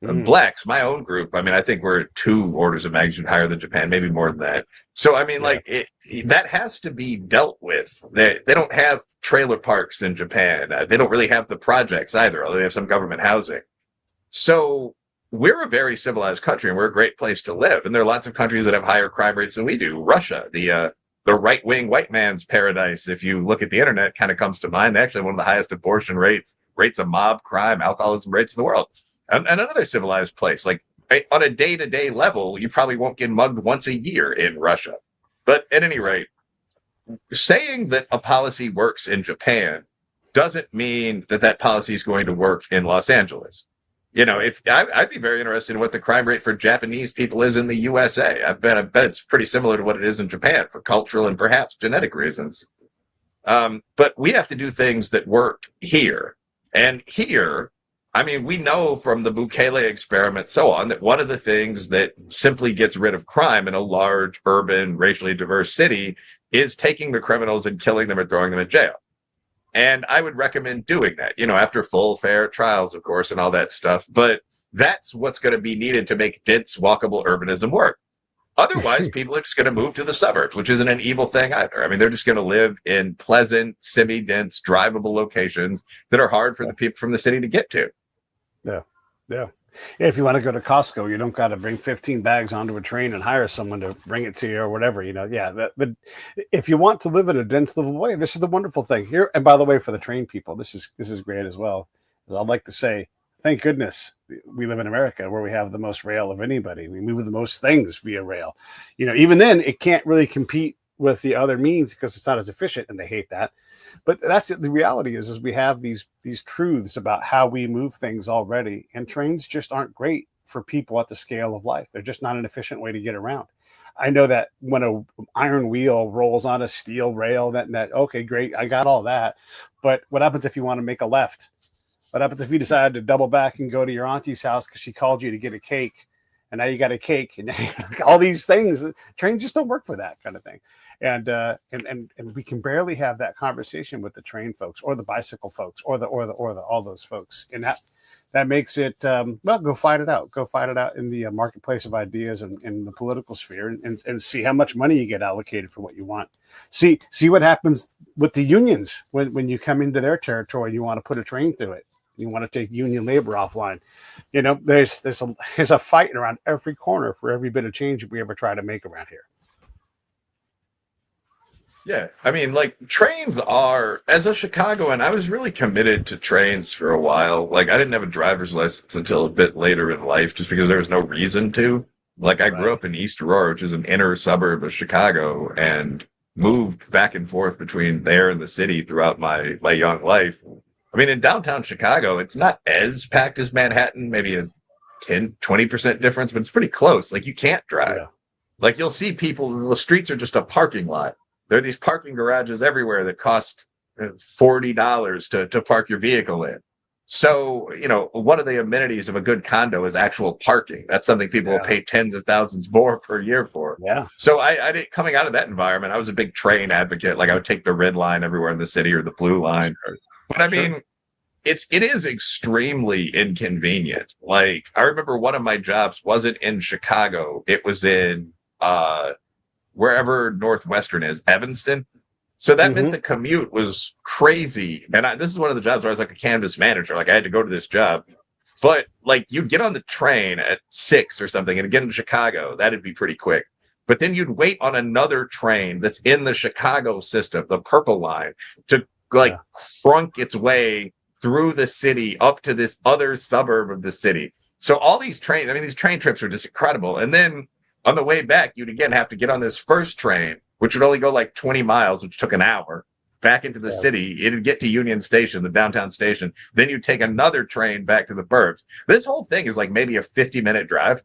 Blacks, my own group, I mean, I think we're 2 orders of magnitude higher than Japan, maybe more than that. So, I mean, that has to be dealt with. They don't have trailer parks in Japan. They don't really have the projects either, although they have some government housing. So we're a very civilized country, and we're a great place to live. And there are lots of countries that have higher crime rates than we do. Russia, the right-wing white man's paradise, if you look at the internet, kind of comes to mind. They actually have one of the highest abortion rates of mob crime, alcoholism rates in the world. And another civilized place, like on a day-to-day level, you probably won't get mugged once a year in Russia. But at any rate, saying that a policy works in Japan doesn't mean that policy is going to work in Los Angeles. If I'd be very interested in what the crime rate for Japanese people is in the USA. I bet it's pretty similar to what it is in Japan for cultural and perhaps genetic reasons. But we have to do things that work here. And here, I mean, we know from the Bukele experiment, so on, that one of the things that simply gets rid of crime in a large, urban, racially diverse city is taking the criminals and killing them or throwing them in jail. And I would recommend doing that, after full, fair trials, of course, and all that stuff. But that's what's going to be needed to make dense, walkable urbanism work. Otherwise, people are just going to move to the suburbs, which isn't an evil thing either. I mean, they're just going to live in pleasant, semi-dense, drivable locations that are hard for the people from the city to get to. Yeah. If you want to go to Costco, you don't got to bring 15 bags onto a train and hire someone to bring it to you or whatever. If you want to live in a dense, livable way, this is the wonderful thing here. And by the way, for the train people, this is great as well. I'd like to say, thank goodness we live in America, where we have the most rail of anybody. We move the most things via rail. Even then, it can't really compete with the other means because it's not as efficient, and they hate that. But that's the reality is we have these truths about how we move things already, and trains just aren't great for people at the scale of life. They're just not an efficient way to get around. I know that when an iron wheel rolls on a steel rail, that okay, great, I got all that. But what happens if you want to make a left? What happens if you decide to double back and go to your auntie's house because she called you to get a cake, and now you got a cake, and all these things? Trains just don't work for that kind of thing. And we can barely have that conversation with the train folks or the bicycle folks or the all those folks. And that makes it, go fight it out. Go fight it out in the marketplace of ideas and in the political sphere, and see how much money you get allocated for what you want. See what happens with the unions when you come into their territory and you want to put a train through it. You want to take union labor offline. There's a fight around every corner for every bit of change that we ever try to make around here. Yeah, I mean, like trains are, as a Chicagoan, I was really committed to trains for a while. Like, I didn't have a driver's license until a bit later in life, just because there was no reason to. Like, I grew Right. up in East Aurora, which is an inner suburb of Chicago, and moved back and forth between there and the city throughout my young life. I mean, in downtown Chicago, it's not as packed as Manhattan, maybe a 10-20% difference, but it's pretty close. Like, you can't drive. Yeah. Like you'll see people, the streets are just a parking lot. There are these parking garages everywhere that cost $40 to park your vehicle in. So, one of the amenities of a good condo is actual parking. That's something people will Yeah. pay tens of thousands more per year for. Yeah. So I did, coming out of that environment, I was a big train advocate. Like I would take the red line everywhere in the city or the blue line. Sure. But I Sure. mean, it is extremely inconvenient. Like I remember one of my jobs wasn't in Chicago. It was in wherever Northwestern is, Evanston. So that meant Hmm. the commute was crazy. And this is one of the jobs where I was like a canvas manager. Like I had to go to this job. But like you'd get on the train at 6 or something and get into Chicago. That'd be pretty quick. But then you'd wait on another train that's in the Chicago system, the Purple Line, to like Yeah. crunk its way through the city up to this other suburb of the city. So all these trains, I mean, these train trips are just incredible. And then on the way back, you'd again have to get on this first train, which would only go like 20 miles, which took an hour, back into the Yeah. city. It'd get to Union Station, the downtown station. Then you'd take another train back to the burbs. This whole thing is like maybe a 50-minute drive.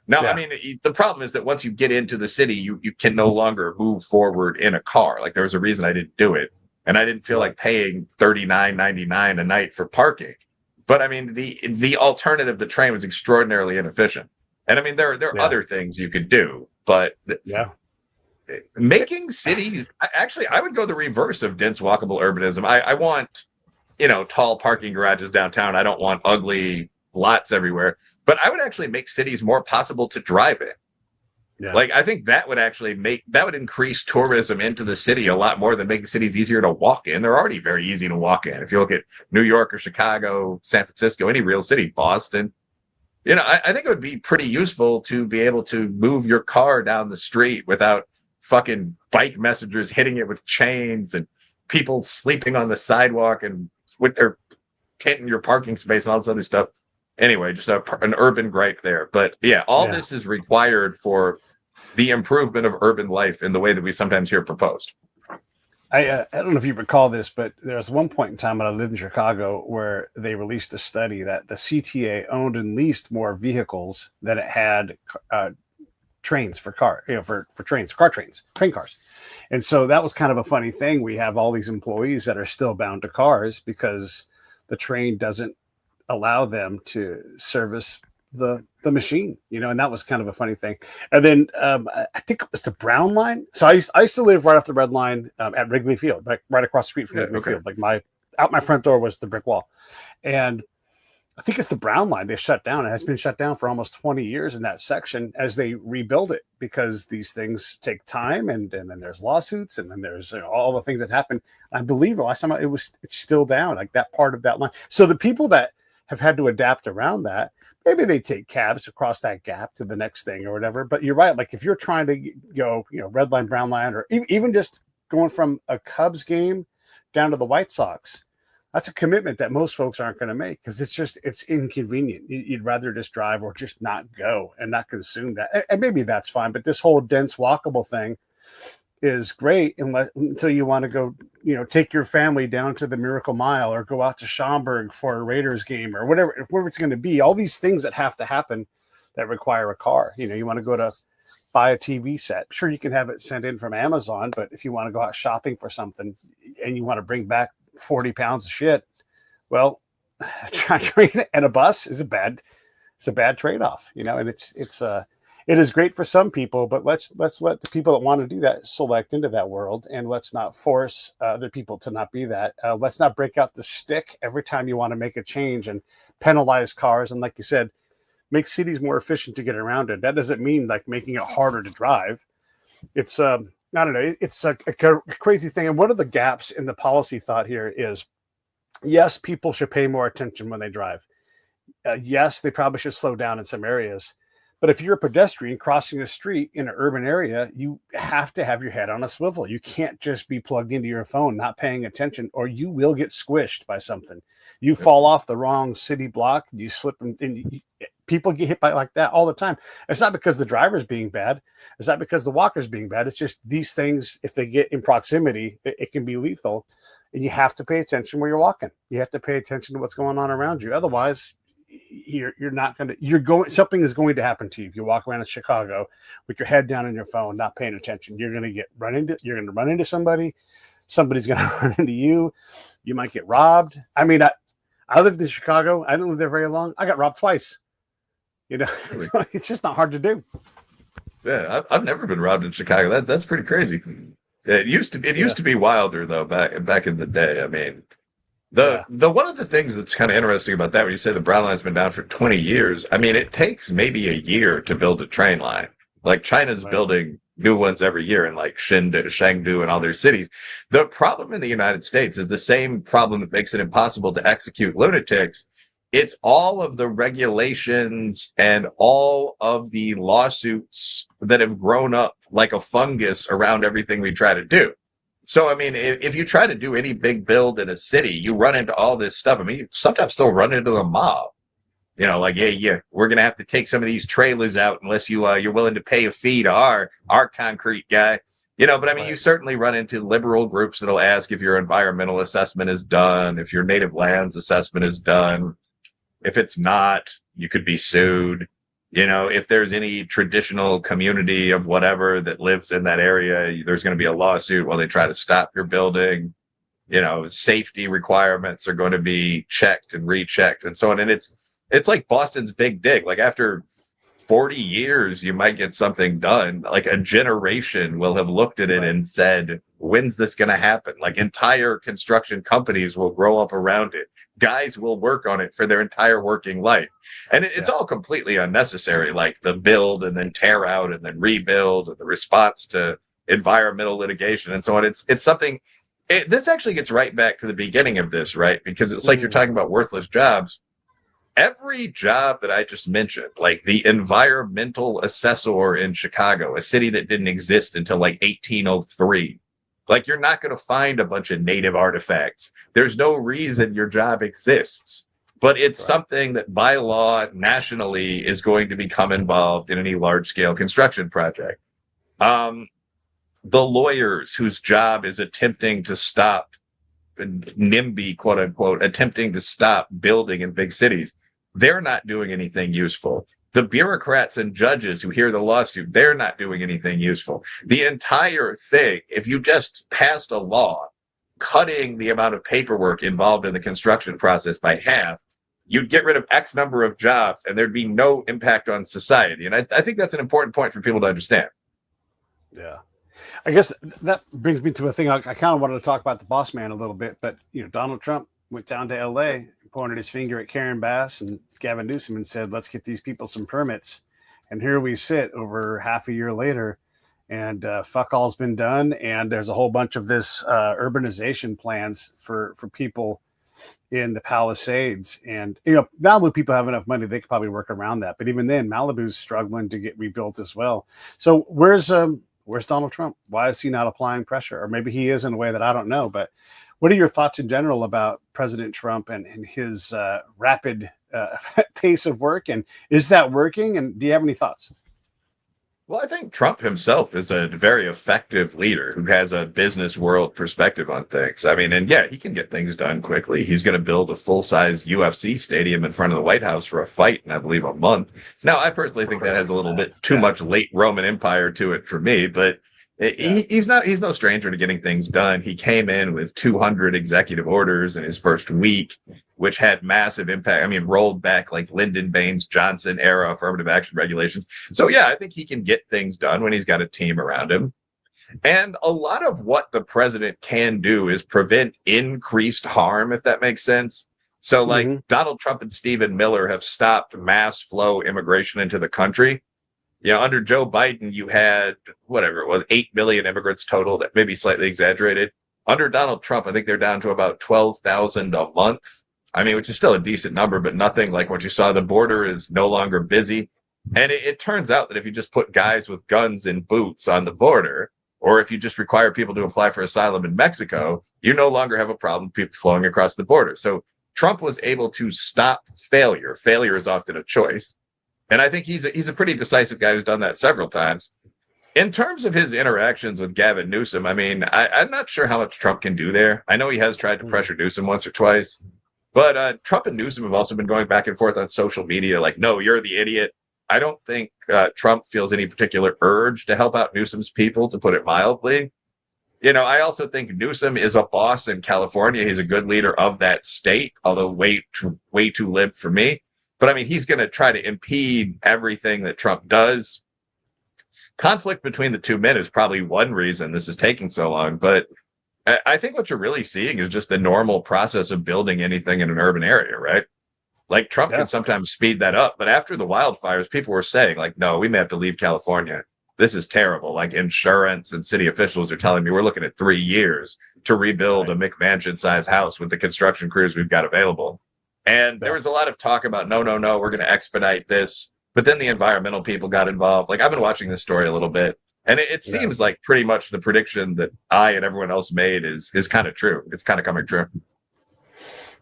Now, I Yeah. mean, the problem is that once you get into the city, you can no longer move forward in a car. Like there was a reason I didn't do it. And I didn't feel Right. like paying $39.99 a night for parking. But I mean, the alternative, the train was extraordinarily inefficient. And I mean, there are Yeah. other things you could do, but Yeah. making cities, actually, I would go the reverse of dense walkable urbanism. I want, tall parking garages downtown. I don't want ugly lots everywhere, but I would actually make cities more possible to drive in. Yeah. Like, I think that would actually that would increase tourism into the city a lot more than making cities easier to walk in. They're already very easy to walk in. If you look at New York or Chicago, San Francisco, any real city, Boston, I think it would be pretty useful to be able to move your car down the street without fucking bike messengers hitting it with chains and people sleeping on the sidewalk and with their tent in your parking space and all this other stuff. Anyway, just an urban gripe there. But yeah, all Yeah. this is required for the improvement of urban life in the way that we sometimes hear proposed. I don't know if you recall this, but there was one point in time when I lived in Chicago where they released a study that the CTA owned and leased more vehicles than it had trains for trains, train cars. And so that was kind of a funny thing. We have all these employees that are still bound to cars because the train doesn't allow them to service the machine, and that was kind of a funny thing. And then I think it was the Brown line. So I used to live right off the Red Line at Wrigley Field, like right across the street from Wrigley Field. Like my front door was the brick wall, and I think it's the Brown line they shut down. It has been shut down for almost 20 years in that section as they rebuild it because these things take time, and then there's lawsuits, and then there's all the things that happen. I believe the last time it's still down, like that part of that line. So the people that have had to adapt around that, maybe they take cabs across that gap to the next thing or whatever. But you're right. Like if you're trying to go, red line, brown line, or even just going from a Cubs game down to the White Sox, that's a commitment that most folks aren't going to make because it's inconvenient. You'd rather just drive or just not go and not consume that. And maybe that's fine. But this whole dense walkable thing is great until you want to go, take your family down to the Miracle Mile or go out to Schaumburg for a Raiders game or whatever it's going to be. All these things that have to happen that require a car. You want to go to buy a TV set. Sure, you can have it sent in from Amazon, but if you want to go out shopping for something and you want to bring back 40 pounds of shit, well, a train and a bus is a bad trade-off, and it is great for some people, but let's let the people that want to do that select into that world, and let's not force other people to not be that. Let's not break out the stick every time you want to make a change and penalize cars. And like you said, make cities more efficient to get around it. That doesn't mean like making it harder to drive. It's I don't know. It's a crazy thing. And one of the gaps in the policy thought here is, yes, people should pay more attention when they drive. Yes, they probably should slow down in some areas. But if you're a pedestrian crossing a street in an urban area, you have to have your head on a swivel. You can't just be plugged into your phone, not paying attention, or you will get squished by something. You fall off the wrong city block, you slip, and people get hit by like that all the time. It's not because the driver's being bad. It's not because the walker's being bad. It's just these things, if they get in proximity, it can be lethal. And you have to pay attention where you're walking. You have to pay attention to what's going on around you. Otherwise, you're not going to, something is going to happen to you. If you walk around in Chicago with your head down on your phone, not paying attention, you're going to run into somebody. Somebody's going to run into you. You might get robbed. I mean, I lived in Chicago. I didn't live there very long. I got robbed twice. It's just not hard to do. Yeah, I've never been robbed in Chicago. That's pretty crazy. It used to be wilder though back in the day. I mean, the one of the things that's kind of interesting about that, when you say the Brown Line's been down for 20 years, I mean, it takes maybe a year to build a train line. Like China's building new ones every year in like Chengdu and all their cities. The problem in the United States is the same problem that makes it impossible to execute lunatics. It's all of the regulations and all of the lawsuits that have grown up like a fungus around everything we try to do. So, I mean, if you try to do any big build in a city, you run into all this stuff. I mean, you sometimes still run into the mob. Like, yeah, we're going to have to take some of these trailers out unless you're willing to pay a fee to our concrete guy. But I mean, you certainly run into liberal groups that'll ask if your environmental assessment is done, if your native lands assessment is done. If it's not, you could be sued. If there's any traditional community of whatever that lives in that area, there's going to be a lawsuit while they try to stop your building. Safety requirements are going to be checked and rechecked and so on. And it's like Boston's big dig. Like after 40 years, you might get something done. Like a generation will have looked at it and said, when's this going to happen? Like entire construction companies will grow up around it. Guys will work on it for their entire working life. And it's all completely unnecessary, like the build and then tear out and then rebuild and the response to environmental litigation and so on. It's something, this actually gets right back to the beginning of this, right? Because it's like you're talking about worthless jobs. Every job that I just mentioned, like the environmental assessor in Chicago, a city that didn't exist until like 1803, like you're not going to find a bunch of native artifacts. There's no reason your job exists, but it's something that by law nationally is going to become involved in any large scale construction project. The lawyers whose job is attempting to stop NIMBY, quote unquote, attempting to stop building in big cities, they're not doing anything useful. The bureaucrats and judges who hear the lawsuit, they're not doing anything useful. The entire thing, if you just passed a law cutting the amount of paperwork involved in the construction process by half, you'd get rid of X number of jobs and there'd be no impact on society. And I think that's an important point for people to understand. Yeah. I guess that brings me to a thing. I kind of wanted to talk about the boss man a little bit, but Donald Trump went down to LA, pointed his finger at Karen Bass and Gavin Newsom and said, let's get these people some permits. And here we sit over half a year later and fuck all's been done. And there's a whole bunch of this urbanization plans for people in the Palisades. And, Malibu people have enough money. They could probably work around that. But even then, Malibu's struggling to get rebuilt as well. So where's Donald Trump? Why is he not applying pressure? Or maybe he is in a way that I don't know. But what are your thoughts in general about President Trump and his rapid pace of work? And is that working? And do you have any thoughts? Well, I think Trump himself is a very effective leader who has a business world perspective on things. I mean, and yeah, he can get things done quickly. He's going to build a full-size UFC stadium in front of the White House for a fight in, I believe, a month. Now, I personally think that has a little bit too much late Roman Empire to it for me, but he's no stranger to getting things done. He came in with 200 executive orders in his first week, which had massive impact. I mean, rolled back like Lyndon Baines Johnson era affirmative action regulations. So yeah, I think he can get things done when he's got a team around him. And a lot of what the president can do is prevent increased harm, if that makes sense. So like Donald Trump and Stephen Miller have stopped mass flow immigration into the country. Under Joe Biden, you had, whatever it was, 8 million immigrants total, that may be slightly exaggerated. Under Donald Trump, I think they're down to about 12,000 a month. I mean, which is still a decent number, but nothing like what you saw. The border is no longer busy. And it turns out that if you just put guys with guns and boots on the border, or if you just require people to apply for asylum in Mexico, you no longer have a problem with people flowing across the border. So Trump was able to stop failure. Failure is often a choice. And I think he's a pretty decisive guy who's done that several times. In terms of his interactions with Gavin Newsom, I mean, I'm not sure how much Trump can do there. I know he has tried to pressure Newsom once or twice, but Trump and Newsom have also been going back and forth on social media like, no, you're the idiot. I don't think Trump feels any particular urge to help out Newsom's people, to put it mildly. You know, I also think Newsom is a boss in California. He's a good leader of that state, although way too lib for me. But I mean, he's going to try to impede everything that Trump does. Conflict between the two men is probably one reason this is taking so long. But I think what you're really seeing is just the normal process of building anything in an urban area, right? Like Trump can sometimes speed that up. But after the wildfires, people were saying, like, no, we may have to leave California. This is terrible. Like insurance and city officials are telling me we're looking at 3 years to rebuild a McMansion-sized house with the construction crews we've got available. And there was a lot of talk about, no, we're going to expedite this. But then the environmental people got involved. Like I've been watching this story a little bit, and it seems like pretty much the prediction that I and everyone else made is kind of true. It's kind of coming true.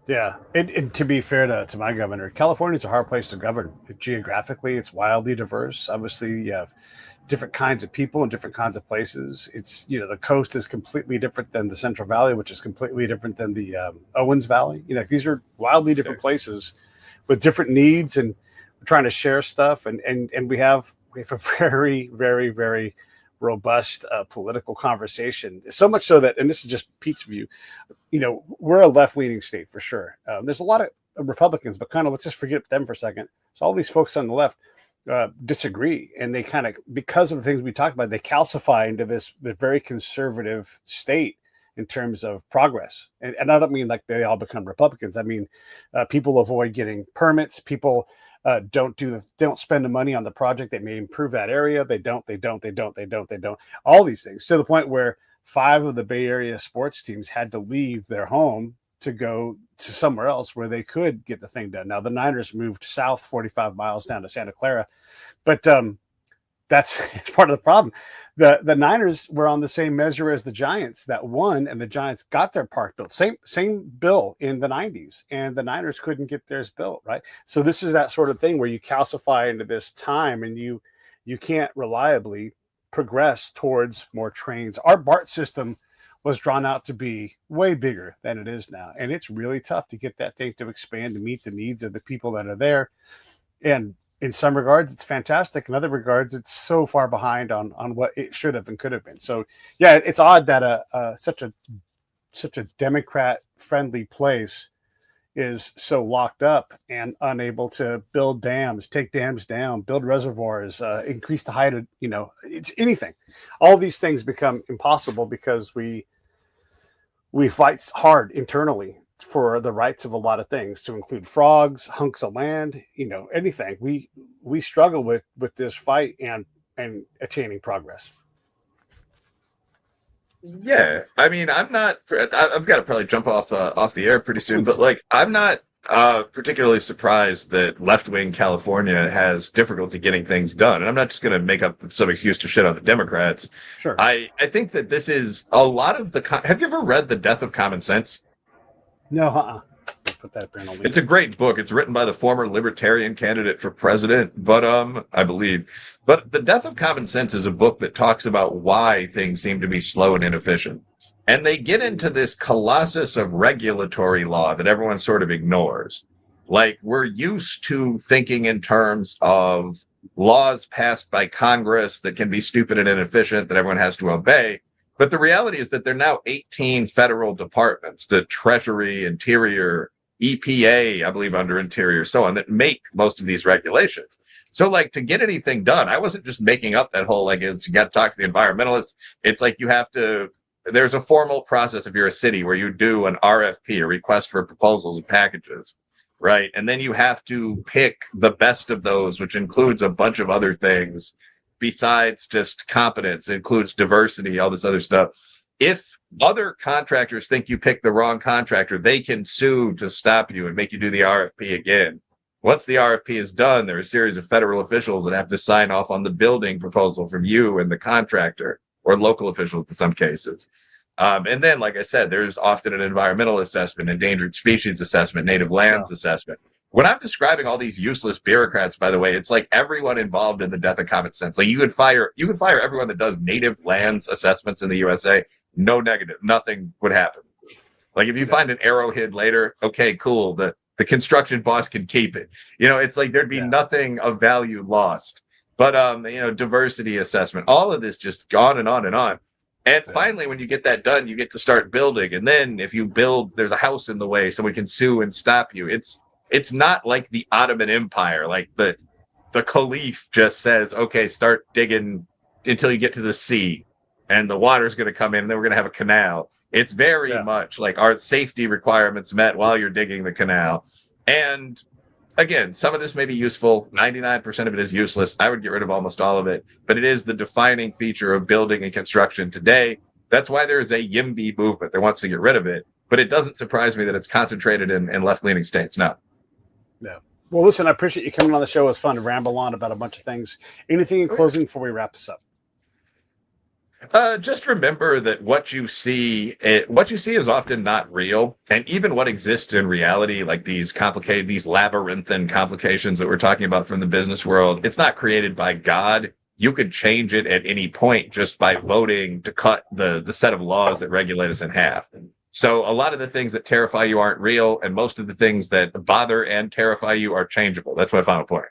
Yeah. And to be fair to my governor, California's a hard place to govern. Geographically, it's wildly diverse. Obviously, you have different kinds of people in different kinds of places. It's, you know, the coast is completely different than the Central Valley, which is completely different than the Owens Valley. You know, these are wildly different places with different needs, and we're trying to share stuff. And we have a very, very, very robust political conversation. So much so that, and this is just Pete's view, you know, we're a left-leaning state for sure. There's a lot of Republicans, but kind of let's just forget them for a second. So all these folks on the left disagree, and they kind of, because of the things we talked about, they calcify into the very conservative state in terms of progress. And I don't mean like they all become Republicans. I mean, people avoid getting permits. People don't spend the money on the project that may improve that area. They don't. All these things, to the point where 5 of the Bay Area sports teams had to leave their home to go to somewhere else where they could get the thing done. Now the Niners moved south 45 miles down to Santa Clara, but that's part of the problem. The Niners were on the same measure as the Giants that won, and the Giants got their park built. Same bill in the 90s, and the Niners couldn't get theirs built, right? So this is that sort of thing where you calcify into this time, and you can't reliably progress towards more trains. Our BART system was drawn out to be way bigger than it is now, and it's really tough to get that thing to expand to meet the needs of the people that are there. And in some regards, it's fantastic. In other regards, it's so far behind on what it should have and could have been. So, yeah, it's odd that such a Democrat-friendly place is so locked up and unable to build dams, take dams down, build reservoirs, increase the height of, you know, it's anything. All these things become impossible because we fight hard internally for the rights of a lot of things, to include frogs, hunks of land, you know, anything. We struggle with this fight and attaining progress. Yeah, I mean, I've got to probably jump off the air pretty soon, but like, I'm not particularly surprised that left-wing California has difficulty getting things done. And I'm not just going to make up some excuse to shit on the Democrats. Sure. I think that this is a lot of have you ever read The Death of Common Sense? No, put that up here. It's a great book. It's written by the former Libertarian candidate for president, but I believe. But The Death of Common Sense is a book that talks about why things seem to be slow and inefficient. And they get into this colossus of regulatory law that everyone sort of ignores. Like, we're used to thinking in terms of laws passed by Congress that can be stupid and inefficient that everyone has to obey. But the reality is that there are now 18 federal departments, the Treasury, Interior, EPA, I believe under Interior, so on, that make most of these regulations. So like, to get anything done, I wasn't just making up that whole, like, you got to talk to the environmentalists. It's like there's a formal process if you're a city where you do an RFP, a request for proposals and packages, right? And then you have to pick the best of those, which includes a bunch of other things. Besides just competence, it includes diversity, all this other stuff. If other contractors think you picked the wrong contractor, they can sue to stop you and make you do the RFP again. Once the RFP is done, there are a series of federal officials that have to sign off on the building proposal from you and the contractor, or local officials in some cases. And then, like I said, there's often an environmental assessment, endangered species assessment, native lands assessment. When I'm describing all these useless bureaucrats, by the way, it's like everyone involved in the death of common sense. Like you could fire everyone that does native lands assessments in the USA. No negative, nothing would happen. Like if you find an arrowhead later, okay, cool. The construction boss can keep it. It's like there'd be nothing of value lost. But diversity assessment, all of this just on and on and on. And finally, when you get that done, you get to start building. And then if you build, there's a house in the way, someone can sue and stop you. It's not like the Ottoman Empire, like the caliph just says, okay, start digging until you get to the sea and the water's going to come in and then we're going to have a canal. It's very much like our safety requirements met while you're digging the canal. And again, some of this may be useful. 99% of it is useless. I would get rid of almost all of it, but it is the defining feature of building and construction today. That's why there is a YIMBY movement that wants to get rid of it. But it doesn't surprise me that it's concentrated in left-leaning states now. Yeah. Well, listen, I appreciate you coming on the show. It was fun to ramble on about a bunch of things. Anything in closing before we wrap this up? Just remember that what you see is often not real. And even what exists in reality, like these labyrinthine complications that we're talking about from the business world, it's not created by God. You could change it at any point just by voting to cut the set of laws that regulate us in half. So a lot of the things that terrify you aren't real, and most of the things that bother and terrify you are changeable. That's my final point.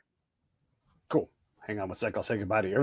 Cool. Hang on one sec. I'll say goodbye to you.